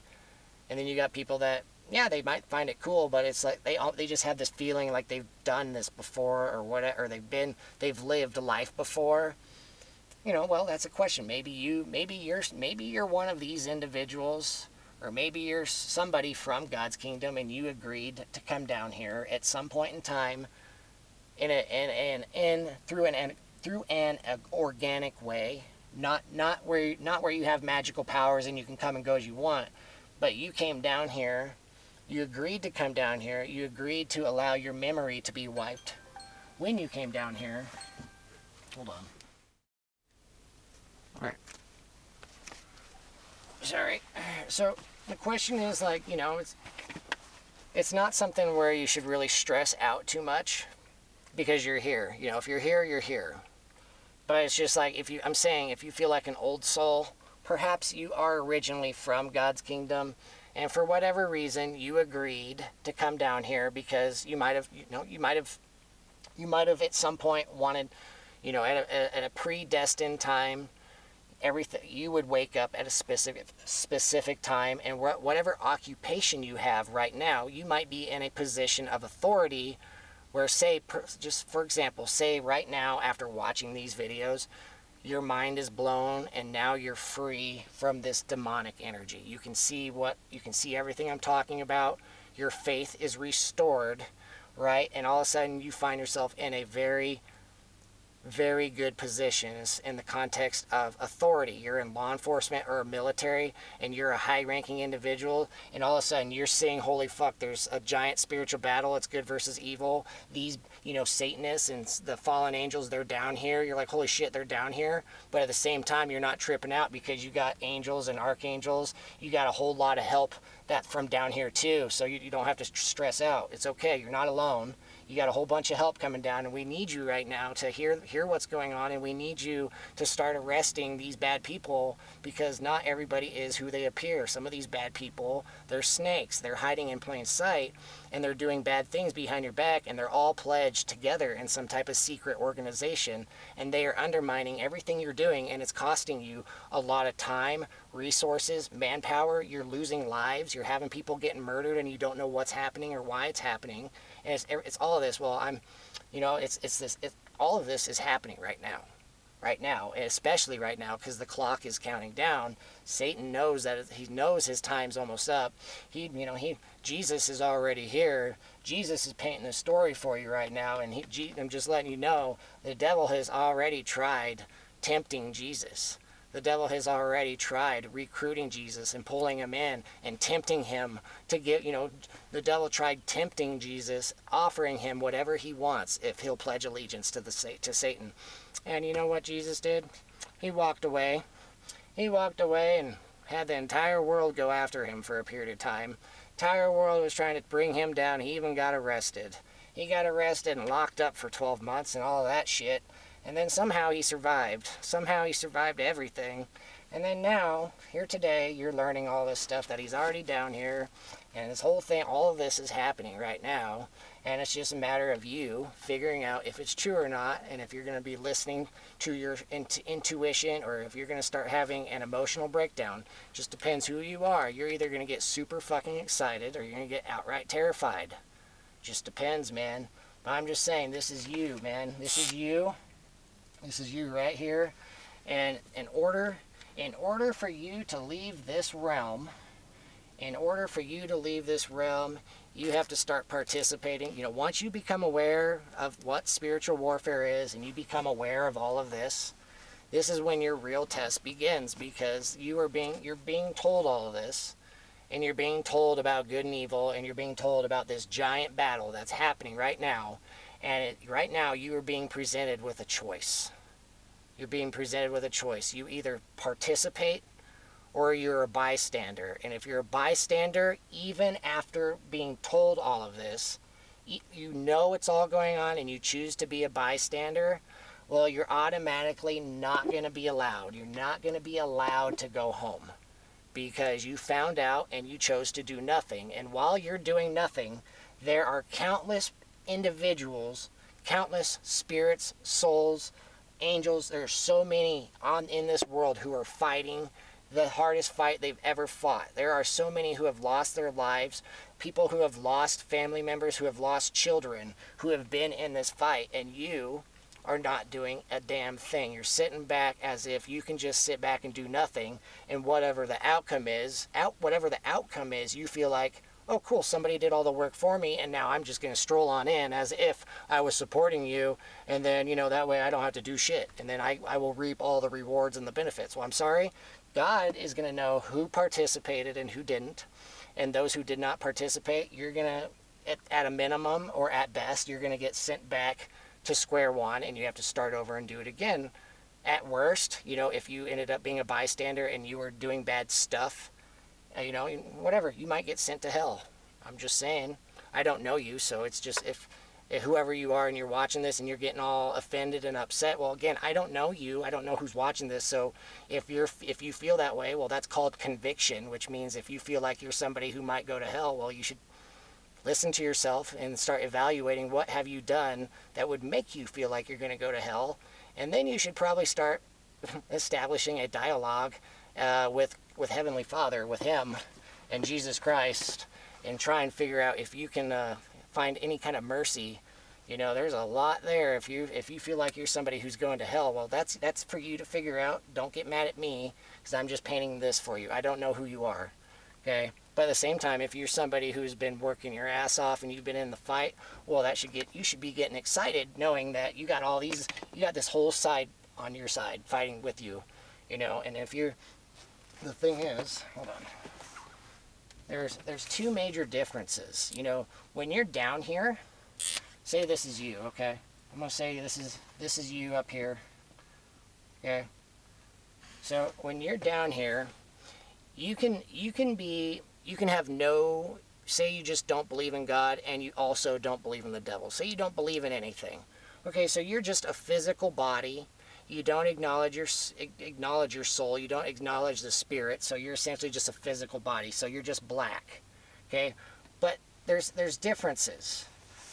And then you got people that, yeah, they might find it cool, but it's like they just have this feeling like they've done this before, or whatever, or they've lived a life before. Well, that's a question. Maybe you're one of these individuals, or maybe you're somebody from God's kingdom and you agreed to come down here at some point in time through an organic way, not where you have magical powers and you can come and go as you want, but you came down here, you agreed to come down here, you agreed to allow your memory to be wiped when you came down here. Hold on. All right. Sorry. So the question is, like, it's not something where you should really stress out too much, because you're here. If you're here, you're here. But it's just like, if you feel like an old soul, perhaps you are originally from God's kingdom, and for whatever reason you agreed to come down here because you might have at some point wanted, at a predestined time, everything, you would wake up at a specific time, and whatever occupation you have right now, you might be in a position of authority where, just for example, say right now, after watching these videos, your mind is blown and now you're free from this demonic energy. You can see everything I'm talking about. Your faith is restored, right? And all of a sudden you find yourself in a very, very good positions in the context of authority. You're in law enforcement or military, and you're a high-ranking individual, and all of a sudden you're seeing, holy fuck, there's a giant spiritual battle. It's good versus evil. These, Satanists and the fallen angels, they're down here. You're like, holy shit, they're down here. But at the same time, you're not tripping out because you got angels and archangels. You got a whole lot of help that from down here too, so you don't have to stress out. It's okay. You're not alone. You got a whole bunch of help coming down, and we need you right now to hear what's going on, and we need you to start arresting these bad people, because not everybody is who they appear. Some of these bad people, they're snakes. They're hiding in plain sight, and they're doing bad things behind your back, and they're all pledged together in some type of secret organization, and they are undermining everything you're doing, and it's costing you a lot of time, resources, manpower. You're losing lives. You're having people getting murdered, and you don't know what's happening or why it's happening. And it's all of this. Well, all of this is happening right now, and especially right now, because the clock is counting down. Satan knows that he knows his time's almost up. Jesus is already here. Jesus is painting the story for you right now, and I'm just letting you know, the devil has already tried tempting Jesus. The devil has already tried recruiting Jesus and pulling him in and tempting him to get, the devil tried tempting Jesus, offering him whatever he wants if he'll pledge allegiance to Satan. And you know what Jesus did? He walked away. He walked away and had the entire world go after him for a period of time. Entire world was trying to bring him down. He even got arrested. He got arrested and locked up for 12 months and all that shit. And then somehow he survived. Somehow he survived everything. And then now, here today, you're learning all this stuff that he's already down here. And this whole thing, all of this is happening right now. And it's just a matter of you figuring out if it's true or not. And if you're going to be listening to your intuition, or if you're going to start having an emotional breakdown. Just depends who you are. You're either going to get super fucking excited, or you're going to get outright terrified. Just depends, man. But I'm just saying, this is you, man. This is you. This is you right here. And in order for you to leave this realm, you have to start participating. You know, once you become aware of what spiritual warfare is, and you become aware of all of this, this is when your real test begins, because you're being told all of this, and you're being told about good and evil, and you're being told about this giant battle that's happening right now. And right now, you are being presented with a choice. You're being presented with a choice. You either participate or you're a bystander. And if you're a bystander, even after being told all of this, you know it's all going on and you choose to be a bystander, well, you're automatically not going to be allowed. You're not going to be allowed to go home because you found out and you chose to do nothing. And while you're doing nothing, there are countless individuals, countless spirits, souls, angels. There are so many in this world who are fighting the hardest fight they've ever fought. There are so many who have lost their lives, people who have lost family members, who have lost children, who have been in this fight, and you are not doing a damn thing. You're sitting back as if you can just sit back and do nothing, and whatever the outcome is, you feel like, oh cool, somebody did all the work for me, and now I'm just going to stroll on in as if I was supporting you, and then, you know, that way I don't have to do shit, and then I will reap all the rewards and the benefits. Well, I'm sorry, God is going to know who participated and who didn't, and those who did not participate, you're going to, at a minimum, or at best, you're going to get sent back to square one, and you have to start over and do it again. At worst, you know, if you ended up being a bystander and you were doing bad stuff, you know, whatever, you might get sent to hell. I'm just saying. I don't know you, so it's just if whoever you are and you're watching this and you're getting all offended and upset, well, again, I don't know you. I don't know who's watching this, so if you feel that way, well, that's called conviction, which means if you feel like you're somebody who might go to hell, well, you should listen to yourself and start evaluating what have you done that would make you feel like you're going to go to hell, and then you should probably start establishing a dialogue with Heavenly Father, with Him and Jesus Christ, and try and figure out if you can find any kind of mercy. You know, there's a lot there. If you feel like you're somebody who's going to hell, well, that's for you to figure out. Don't get mad at me, because I'm just painting this for you. I don't know who you are, okay? But at the same time, if you're somebody who's been working your ass off and you've been in the fight, well, you should be getting excited knowing that you got this whole side on your side fighting with you, you know. And the thing is, hold on. There's two major differences. You know, when you're down here, say this is you, okay? I'm gonna say this is you up here. Okay? So when you're down here, you can have no, say you just don't believe in God and you also don't believe in the devil. Say you don't believe in anything. Okay, so you're just a physical body. You don't acknowledge your soul. You don't acknowledge the spirit. So you're essentially just a physical body. So you're just black. Okay? But there's differences.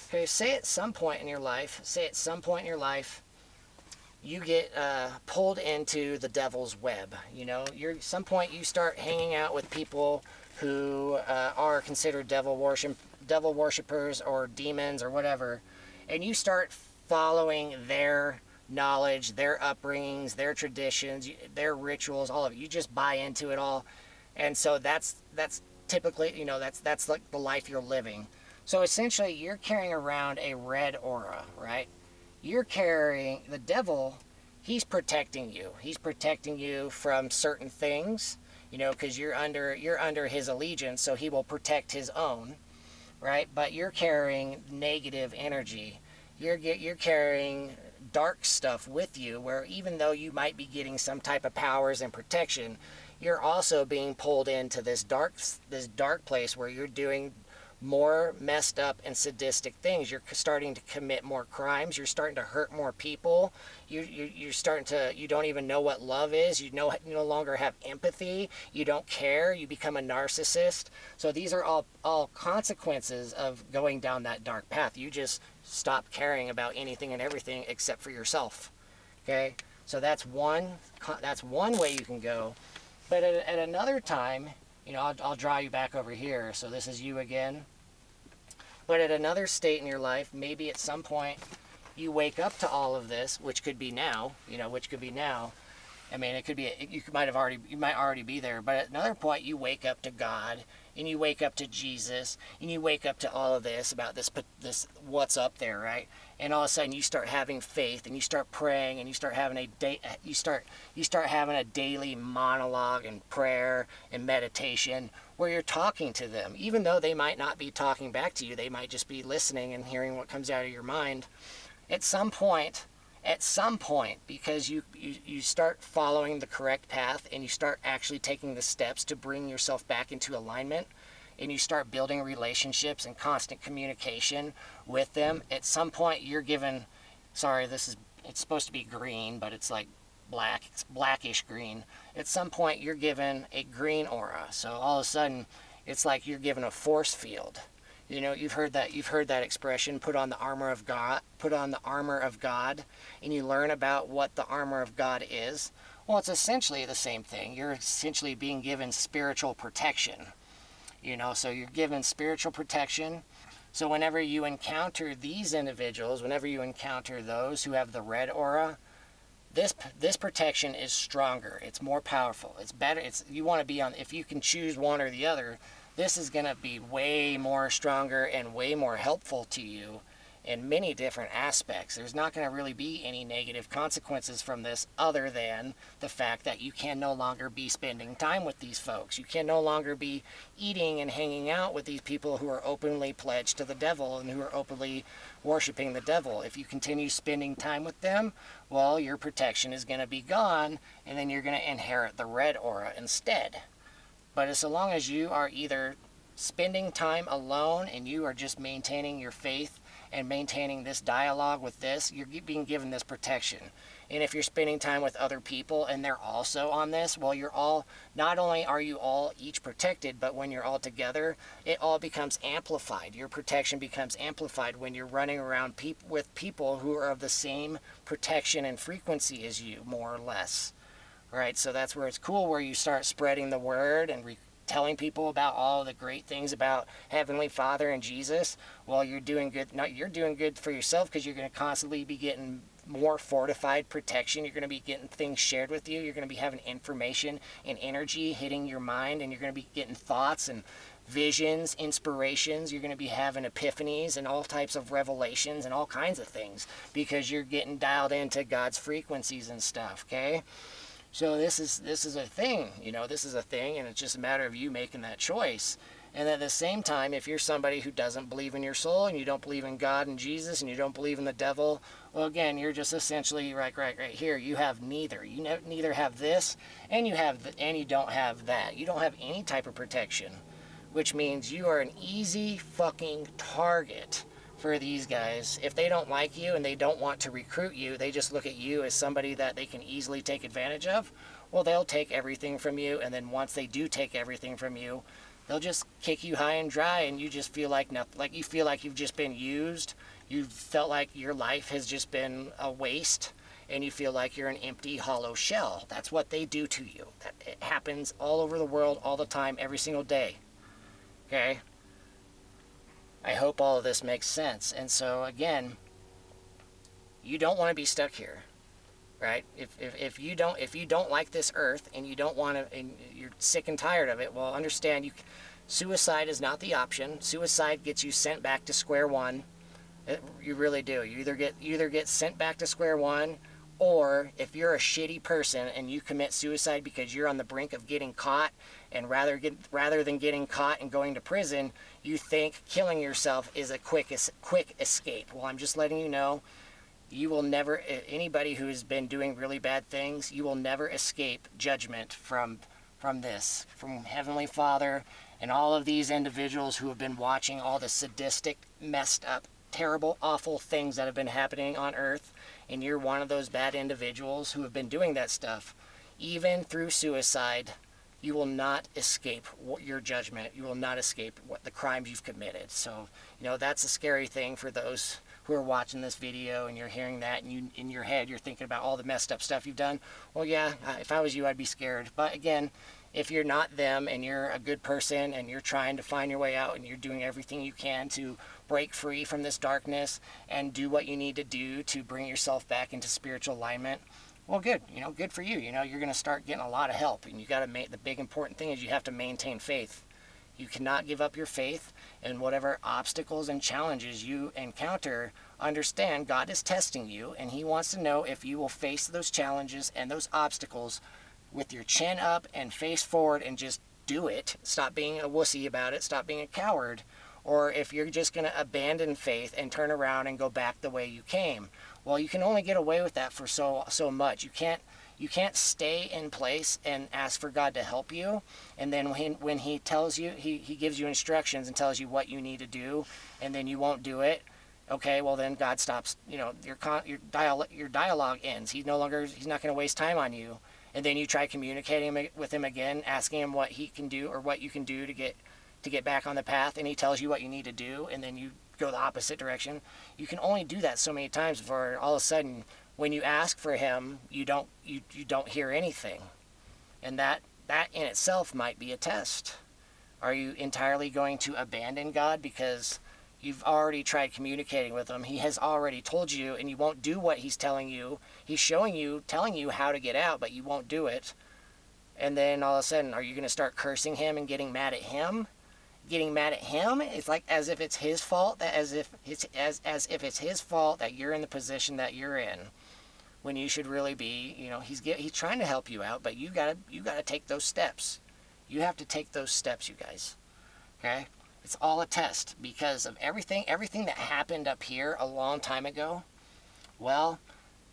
Okay, say at some point in your life, you get pulled into the devil's web. You know, at some point you start hanging out with people who are considered devil worshipers or demons or whatever, and you start following their knowledge, their upbringings, their traditions, their rituals, all of it. You just buy into it all, and so that's typically, you know, that's like the life you're living. So essentially, you're carrying around a red aura, right? You're carrying the devil. He's protecting you. He's protecting you from certain things, you know, because you're under his allegiance, so he will protect his own, right? But you're carrying negative energy. You're carrying dark stuff with you, where even though you might be getting some type of powers and protection, you're also being pulled into this dark place where you're doing more messed up and sadistic things. You're starting to commit more crimes. You're starting to hurt more people. You're starting to, you don't even know what love is. You no longer have empathy. You don't care. You become a narcissist. So these are all consequences of going down that dark path. You just stop caring about anything and everything except for yourself. Okay? So that's one way you can go. But at another time, you know, I'll draw you back over here. So this is you again. But at another state in your life, maybe at some point you wake up to all of this, which could be now, you know, which could be now. I mean, it could be, you might already be there. But at another point, you wake up to God, and you wake up to Jesus, and you wake up to all of this about this what's up there, right? And all of a sudden, you start having faith, and you start praying, and you start having you start having a daily monologue and prayer and meditation where you're talking to them, even though they might not be talking back to you. They might just be listening and hearing what comes out of your mind. At some point, because you start following the correct path and you start actually taking the steps to bring yourself back into alignment, and you start building relationships and constant communication with them, at some point you're given, it's supposed to be green, but it's like black, it's blackish green. At some point you're given a green aura. So all of a sudden it's like you're given a force field. You know, you've heard that expression, put on the armor of God, and you learn about what the armor of God is. Well, it's essentially the same thing. You're essentially being given spiritual protection. You know, so you're given spiritual protection. So whenever you encounter these individuals, whenever you encounter those who have the red aura, this protection is stronger. It's more powerful. It's better. You want to be on, if you can choose one or the other, this is going to be way more stronger and way more helpful to you in many different aspects. There's not going to really be any negative consequences from this other than the fact that you can no longer be spending time with these folks. You can no longer be eating and hanging out with these people who are openly pledged to the devil and who are openly worshiping the devil. If you continue spending time with them, well, your protection is going to be gone, and then you're going to inherit the red aura instead. But as long as you are either spending time alone and you are just maintaining your faith and maintaining this dialogue with this, you're being given this protection. And if you're spending time with other people and they're also on this, well, not only are you all each protected, but when you're all together, it all becomes amplified. Your protection becomes amplified when you're running around with people who are of the same protection and frequency as you, more or less. Right, so that's where it's cool, where you start spreading the word and telling people about all the great things about Heavenly Father and Jesus. Well, you're doing good. You're doing good for yourself, because you're going to constantly be getting more fortified protection. You're going to be getting things shared with you. You're going to be having information and energy hitting your mind, and you're going to be getting thoughts and visions, inspirations. You're going to be having epiphanies and all types of revelations and all kinds of things, because you're getting dialed into God's frequencies and stuff, okay? So this is a thing, you know, this is a thing, and it's just a matter of you making that choice. And at the same time, if you're somebody who doesn't believe in your soul, and you don't believe in God and Jesus, and you don't believe in the devil, well, again, you're just essentially right here. You have neither. You neither have this, and you don't have that. You don't have any type of protection, which means you are an easy fucking target for these guys. If they don't like you and they don't want to recruit you, they just look at you as somebody that they can easily take advantage of, well, they'll take everything from you. And then once they do take everything from you, they'll just kick you high and dry, and you just feel like nothing, like you feel like you've just been used. You felt like your life has just been a waste, and you feel like you're an empty, hollow shell. That's what they do to you. It happens all over the world, all the time, every single day. Okay? I hope all of this makes sense. And so, again, you don't want to be stuck here, right? If you don't like this earth, and you don't want to, and you're sick and tired of it, well, understand, suicide is not the option. Suicide gets you sent back to square one. You really do. You either get sent back to square one, or if you're a shitty person and you commit suicide because you're on the brink of getting caught, and rather than getting caught and going to prison, you think killing yourself is a quick escape. Well, I'm just letting you know, you will never, anybody who has been doing really bad things, you will never escape judgment from from this, from Heavenly Father and all of these individuals who have been watching all the sadistic, messed up, terrible, awful things that have been happening on earth, and you're one of those bad individuals who have been doing that stuff. Even through suicide, you will not escape your judgment. You will not escape what the crimes you've committed. So, that's a scary thing for those who are watching this video, and you're hearing that, and you, in your head, you're thinking about all the messed up stuff you've done. Well, yeah, if I was you, I'd be scared. But again, if you're not them, and you're a good person, and you're trying to find your way out, and you're doing everything you can to break free from this darkness, and do what you need to do to bring yourself back into spiritual alignment, well, good. Good for you. You're going to start getting a lot of help, and you got to the big important thing is you have to maintain faith. You cannot give up your faith, and whatever obstacles and challenges you encounter, understand God is testing you, and He wants to know if you will face those challenges and those obstacles with your chin up and face forward and just do it. Stop being a wussy about it. Stop being a coward. Or if you're just going to abandon faith and turn around and go back the way you came. Well, you can only get away with that for so much. You can't stay in place and ask for God to help you, and then when He tells you, He gives you instructions and tells you what you need to do, and then you won't do it. Okay, well then God stops. Your dialogue ends. He's not going to waste time on you. And then you try communicating with Him again, asking Him what He can do or what you can do to get back on the path, and He tells you what you need to do, and then you go the opposite direction. You can only do that so many times before all of a sudden, when you ask for Him, you don't hear anything. And that in itself might be a test. Are you entirely going to abandon God because you've already tried communicating with Him? He has already told you, and you won't do what He's telling you. He's telling you how to get out, but you won't do it. And then all of a sudden, are you going to start cursing Him and getting mad at Him? Getting mad at Him? It's like as if it's His fault, as if it's His fault that you're in the position that you're in, when you should really be, He's trying to help you out, but you gotta take those steps. You have to take those steps, you guys. Okay? It's all a test because of everything that happened up here a long time ago. Well,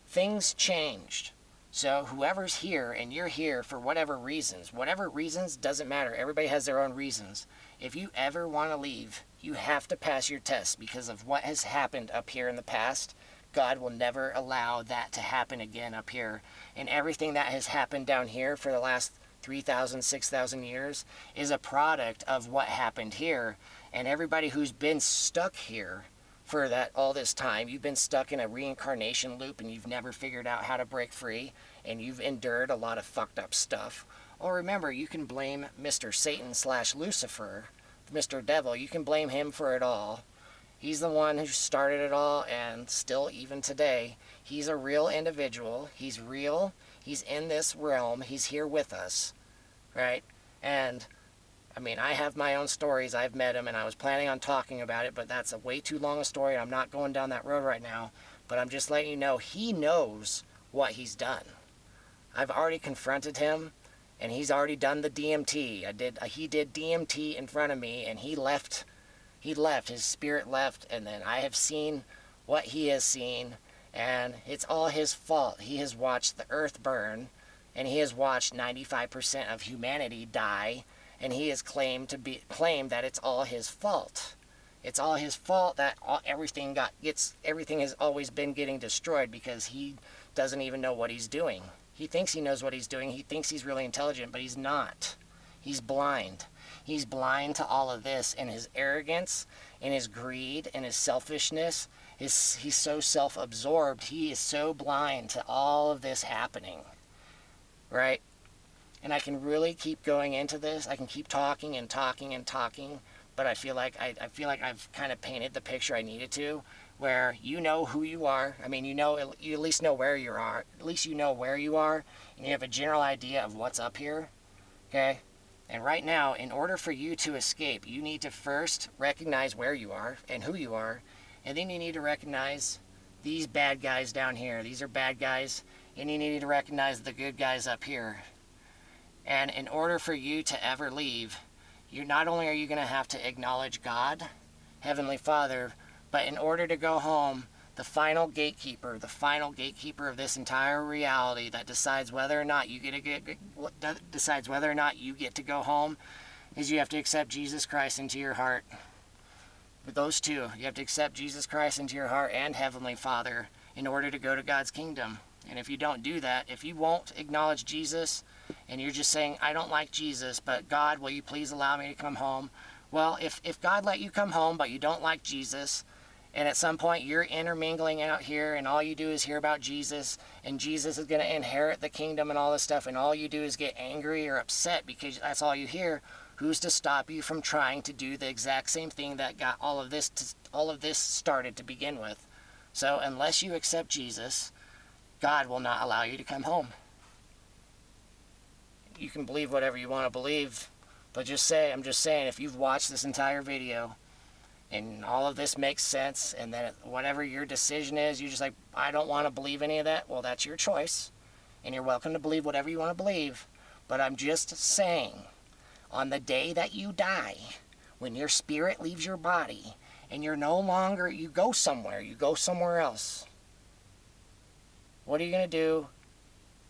things changed. So whoever's here and you're here for whatever reasons doesn't matter. Everybody has their own reasons. If you ever want to leave, you have to pass your test because of what has happened up here in the past. God will never allow that to happen again up here. And everything that has happened down here for the last 3,000, 6,000 years is a product of what happened here. And everybody who's been stuck here for all this time, you've been stuck in a reincarnation loop and you've never figured out how to break free, and you've endured a lot of fucked up stuff. Well, remember, you can blame Mr. Satan / Lucifer, Mr. Devil. You can blame him for it all. He's the one who started it all, and still, even today, he's a real individual. He's real. He's in this realm. He's here with us, right? And I have my own stories. I've met him, and I was planning on talking about it, but that's a way too long a story. I'm not going down that road right now, but I'm just letting you know he knows what he's done. I've already confronted him, and he's already done the DMT. He did DMT in front of me, and he left. His spirit left, and then I have seen what he has seen, and it's all his fault. He has watched the earth burn, and he has watched 95% of humanity die, and he has claimed that it's all his fault. It's all his fault that everything has always been getting destroyed because he doesn't even know what he's doing. He thinks he knows what he's doing. He thinks he's really intelligent, but he's not. He's blind. He's blind to all of this, and his arrogance, and his greed, and his selfishness. He's so self-absorbed. He is so blind to all of this happening, right? And I can really keep going into this. I can keep talking and talking and talking, but I feel like I've kind of painted the picture I needed to, where you know who you are. You at least know where you are. At least you know where you are, and you have a general idea of what's up here. Okay? And right now, in order for you to escape, you need to first recognize where you are and who you are, and then you need to recognize these bad guys down here. These are bad guys, and you need to recognize the good guys up here. And in order for you to ever leave, not only are you going to have to acknowledge God, Heavenly Father, but in order to go home, the final gatekeeper of this entire reality that decides whether or not you decides whether or not you get to go home, is you have to accept Jesus Christ into your heart. With those two, you have to accept Jesus Christ into your heart and Heavenly Father in order to go to God's kingdom. And if you don't do that, if you won't acknowledge Jesus, and you're just saying, I don't like Jesus, but God, will you please allow me to come home? Well, if God let you come home, but you don't like Jesus, and at some point you're intermingling out here, and all you do is hear about Jesus, and Jesus is going to inherit the kingdom and all this stuff, and all you do is get angry or upset because that's all you hear, who's to stop you from trying to do the exact same thing that got all of this started to begin with? So unless you accept Jesus, God will not allow you to come home. You can believe whatever you want to believe, but I'm just saying, if you've watched this entire video and all of this makes sense, and then whatever your decision is, you're just like, I don't want to believe any of that, well, that's your choice, and you're welcome to believe whatever you want to believe. But I'm just saying, on the day that you die, when your spirit leaves your body, and you're no longer, you go somewhere else, what are you going to do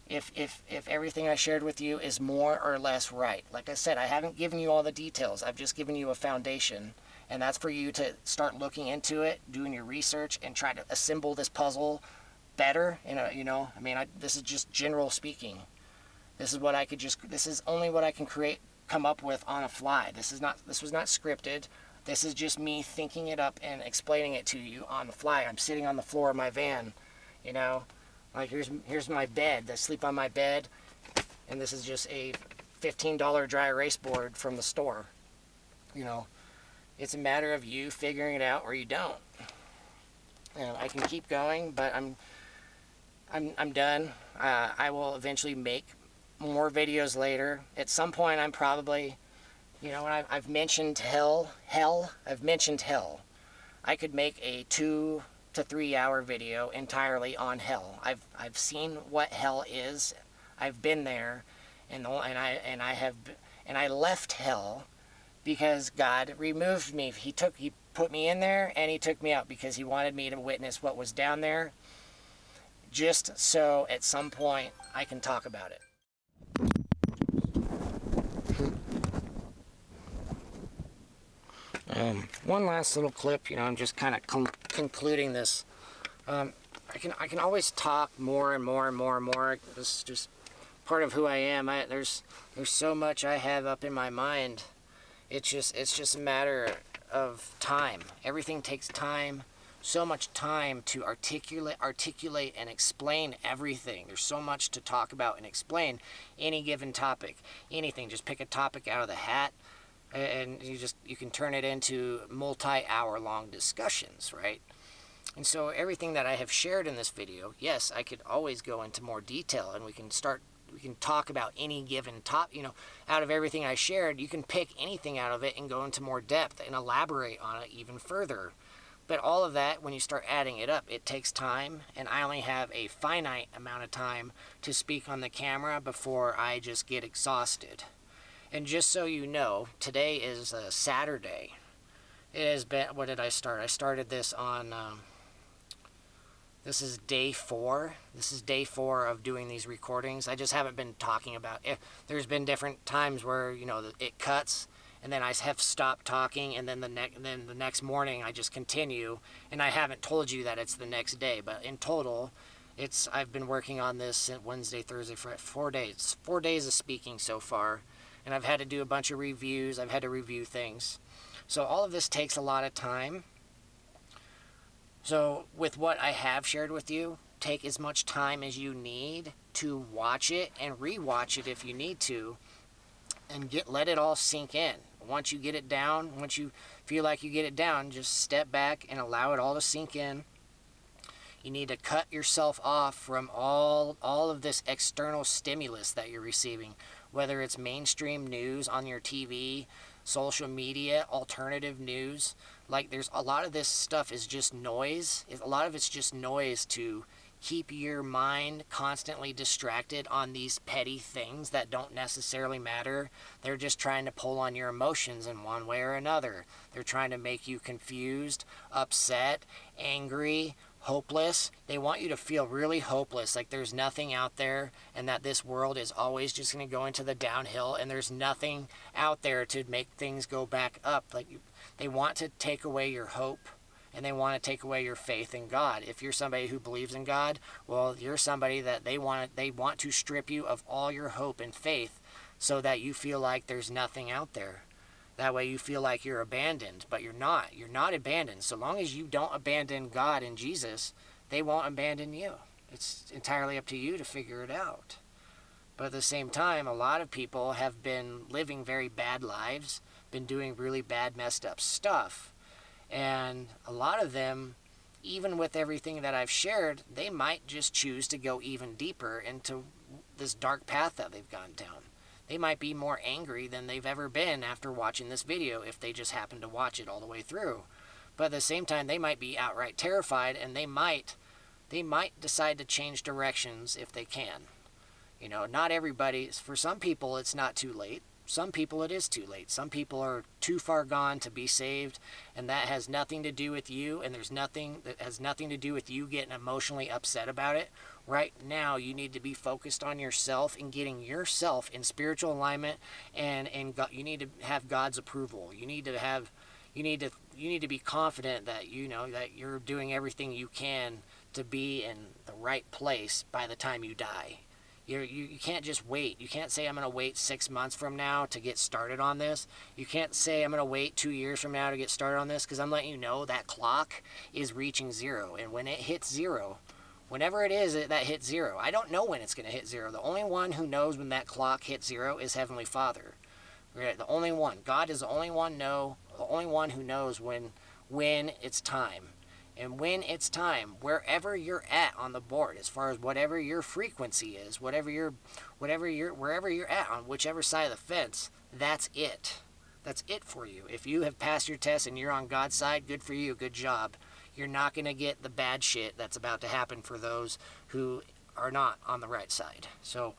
if everything I shared with you is more or less right? Like I said, I haven't given you all the details. I've just given you a foundation. And that's for you to start looking into it, doing your research, and try to assemble this puzzle better. This is just general speaking. This is only what I can come up with on a fly. This was not scripted. This is just me thinking it up and explaining it to you on the fly. I'm sitting on the floor of my van, Like, here's my bed. I sleep on my bed, and this is just a $15 dry erase board from the store. It's a matter of you figuring it out or you don't. I can keep going, but I'm done. I will eventually make more videos later. At some point, I'm probably, I've mentioned hell. I've mentioned hell. I could make a 2 to 3 hour video entirely on hell. I've seen what hell is. I've been there, and I left hell because God removed me. He put me in there, and he took me out because he wanted me to witness what was down there, just so at some point I can talk about it. One last little clip, I'm just kind of concluding this. I can always talk more and more and more and more. This is just part of who I am. There's so much I have up in my mind. It's just a matter of time. Everything takes time. So much time to articulate and explain everything. There's so much to talk about and explain any given topic. Anything. Just pick a topic out of the hat, and you can turn it into multi-hour long discussions, right? And so everything that I have shared in this video, yes, I could always go into more detail, and we can talk about any given topic. Out of everything I shared, you can pick anything out of it and go into more depth and elaborate on it even further. But all of that, when you start adding it up, it takes time, and I only have a finite amount of time to speak on the camera before I just get exhausted. And just so you know, today is Saturday. It has been, what did I start? I started this on, this is day 4. This is day 4 of doing these recordings. I just haven't been talking about it. There's been different times where, it cuts, and then I have stopped talking, and then the next morning I just continue, and I haven't told you that it's the next day, but in total, I've been working on this since Wednesday, Thursday, Friday, 4 days. 4 days of speaking so far, and I've had to do a bunch of reviews. I've had to review things. So all of this takes a lot of time. So with what I have shared with you, take as much time as you need to watch it and rewatch it if you need to, and let it all sink in. Once you get it down, once you feel like you get it down, just step back and allow it all to sink in. You need to cut yourself off from all of this external stimulus that you're receiving, whether it's mainstream news on your TV, social media, alternative news. Like, there's a lot of this stuff is just noise. A lot of it's just noise to keep your mind constantly distracted on these petty things that don't necessarily matter. They're just trying to pull on your emotions in one way or another. They're trying to make you confused, upset, angry, hopeless. They want you to feel really hopeless, like there's nothing out there and that this world is always just going to go into the downhill and there's nothing out there to make things go back up. Like they want to take away your hope and they want to take away your faith in God. If you're somebody who believes in God, well, you're somebody that they want to strip you of all your hope and faith so that you feel like there's nothing out there. That way you feel like you're abandoned, but you're not. You're not abandoned. So long as you don't abandon God and Jesus, they won't abandon you. It's entirely up to you to figure it out. But at the same time, a lot of people have been living very bad lives, been doing really bad, messed up stuff. And a lot of them, even with everything that I've shared, they might just choose to go even deeper into this dark path that they've gone down. They might be more angry than they've ever been after watching this video if they just happen to watch it all the way through. But at the same time, they might be outright terrified and they might decide to change directions if they can. You know, not everybody, for some people it's not too late. Some people it is too late. Some people are too far gone to be saved, and that has nothing to do with you, and that has nothing to do with you getting emotionally upset about it. Right now, you need to be focused on yourself and getting yourself in spiritual alignment, and you need to have God's approval. You need to be confident that you know that you're doing everything you can to be in the right place by the time you die. You can't just wait. You can't say, I'm going to wait 6 months from now to get started on this. You can't say, I'm going to wait 2 years from now to get started on this, because I'm letting you know that clock is reaching zero. And when it hits zero, whenever it is that hits zero, I don't know when it's going to hit zero. The only one who knows when that clock hits zero is Heavenly Father. Right? The only one. God is the only one who knows when it's time. And when it's time, wherever you're at on the board, as far as whatever your frequency is, wherever you're at on whichever side of the fence, that's it. That's it for you. If you have passed your test and you're on God's side, good for you, good job. You're not going to get the bad shit that's about to happen for those who are not on the right side. So,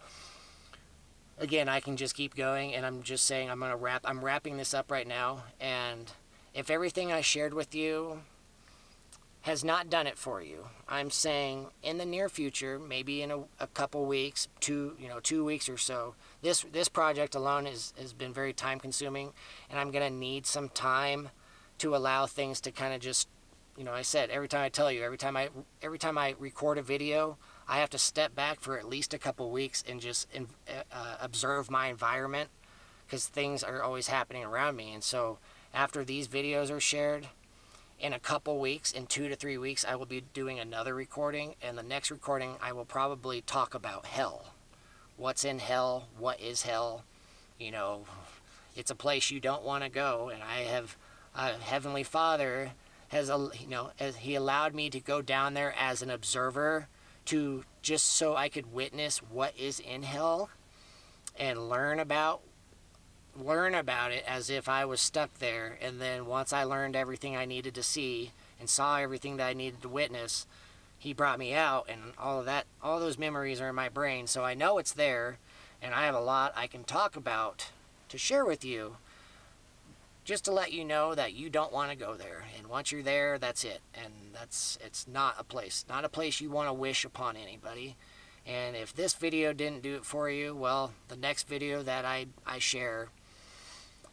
again, I can just keep going, and I'm just saying I'm wrapping this up right now, and if everything I shared with you has not done it for you, I'm saying in the near future, maybe in a couple weeks, 2 weeks or so, this project alone has been very time consuming, and I'm going to need some time to allow things to kind of just, I said, every time I record a video, I have to step back for at least a couple weeks and just observe my environment, because things are always happening around me. And so after these videos are shared, in a couple weeks, in 2 to 3 weeks, I will be doing another recording, and the next recording I will probably talk about hell. What's in hell? What is hell? It's a place you don't want to go, and I have Heavenly Father has he allowed me to go down there as an observer, to just so I could witness what is in hell and learn about it as if I was stuck there. And then once I learned everything I needed to see and saw everything that I needed to witness, he brought me out, and all those memories are in my brain, so I know it's there, and I have a lot I can talk about to share with you, just to let you know that you don't want to go there. And once you're there, that's it. And it's not a place you want to wish upon anybody. And if this video didn't do it for you, well, the next video that I share,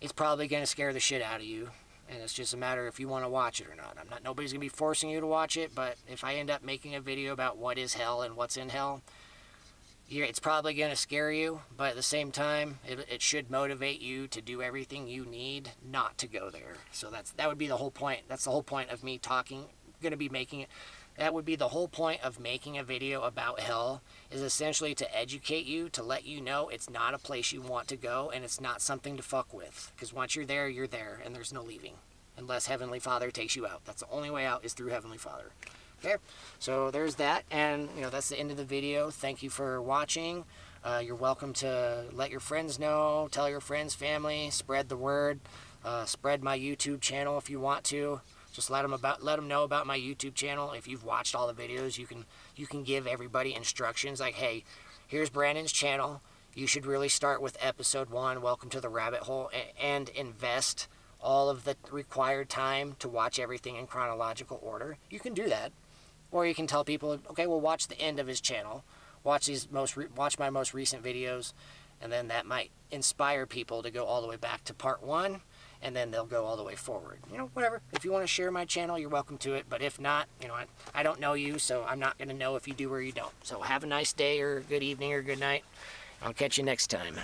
it's probably going to scare the shit out of you, and it's just a matter if you want to watch it or not. Nobody's going to be forcing you to watch it, but if I end up making a video about what is hell and what's in hell, it's probably going to scare you, but at the same time, it should motivate you to do everything you need not to go there. So that would be the whole point. That's the whole point of me that would be the whole point of making a video about hell, is essentially to educate you, to let you know it's not a place you want to go, and it's not something to fuck with. Because once you're there, and there's no leaving. Unless Heavenly Father takes you out. That's the only way out, is through Heavenly Father. Okay, so there's that, and that's the end of the video. Thank you for watching. You're welcome to let your friends know, tell your friends, family, spread the word, spread my YouTube channel if you want to. Just let them know about my YouTube channel. If you've watched all the videos, you can give everybody instructions like, hey, here's Brandon's channel. You should really start with episode 1, Welcome to the Rabbit Hole, and invest all of the required time to watch everything in chronological order. You can do that. Or you can tell people, okay, well, watch the end of his channel, watch my most recent videos, and then that might inspire people to go all the way back to part 1, and then they'll go all the way forward. You know, whatever. If you want to share my channel, you're welcome to it. But if not, you know, I don't know you, so I'm not going to know if you do or you don't. So have a nice day or good evening or good night. I'll catch you next time.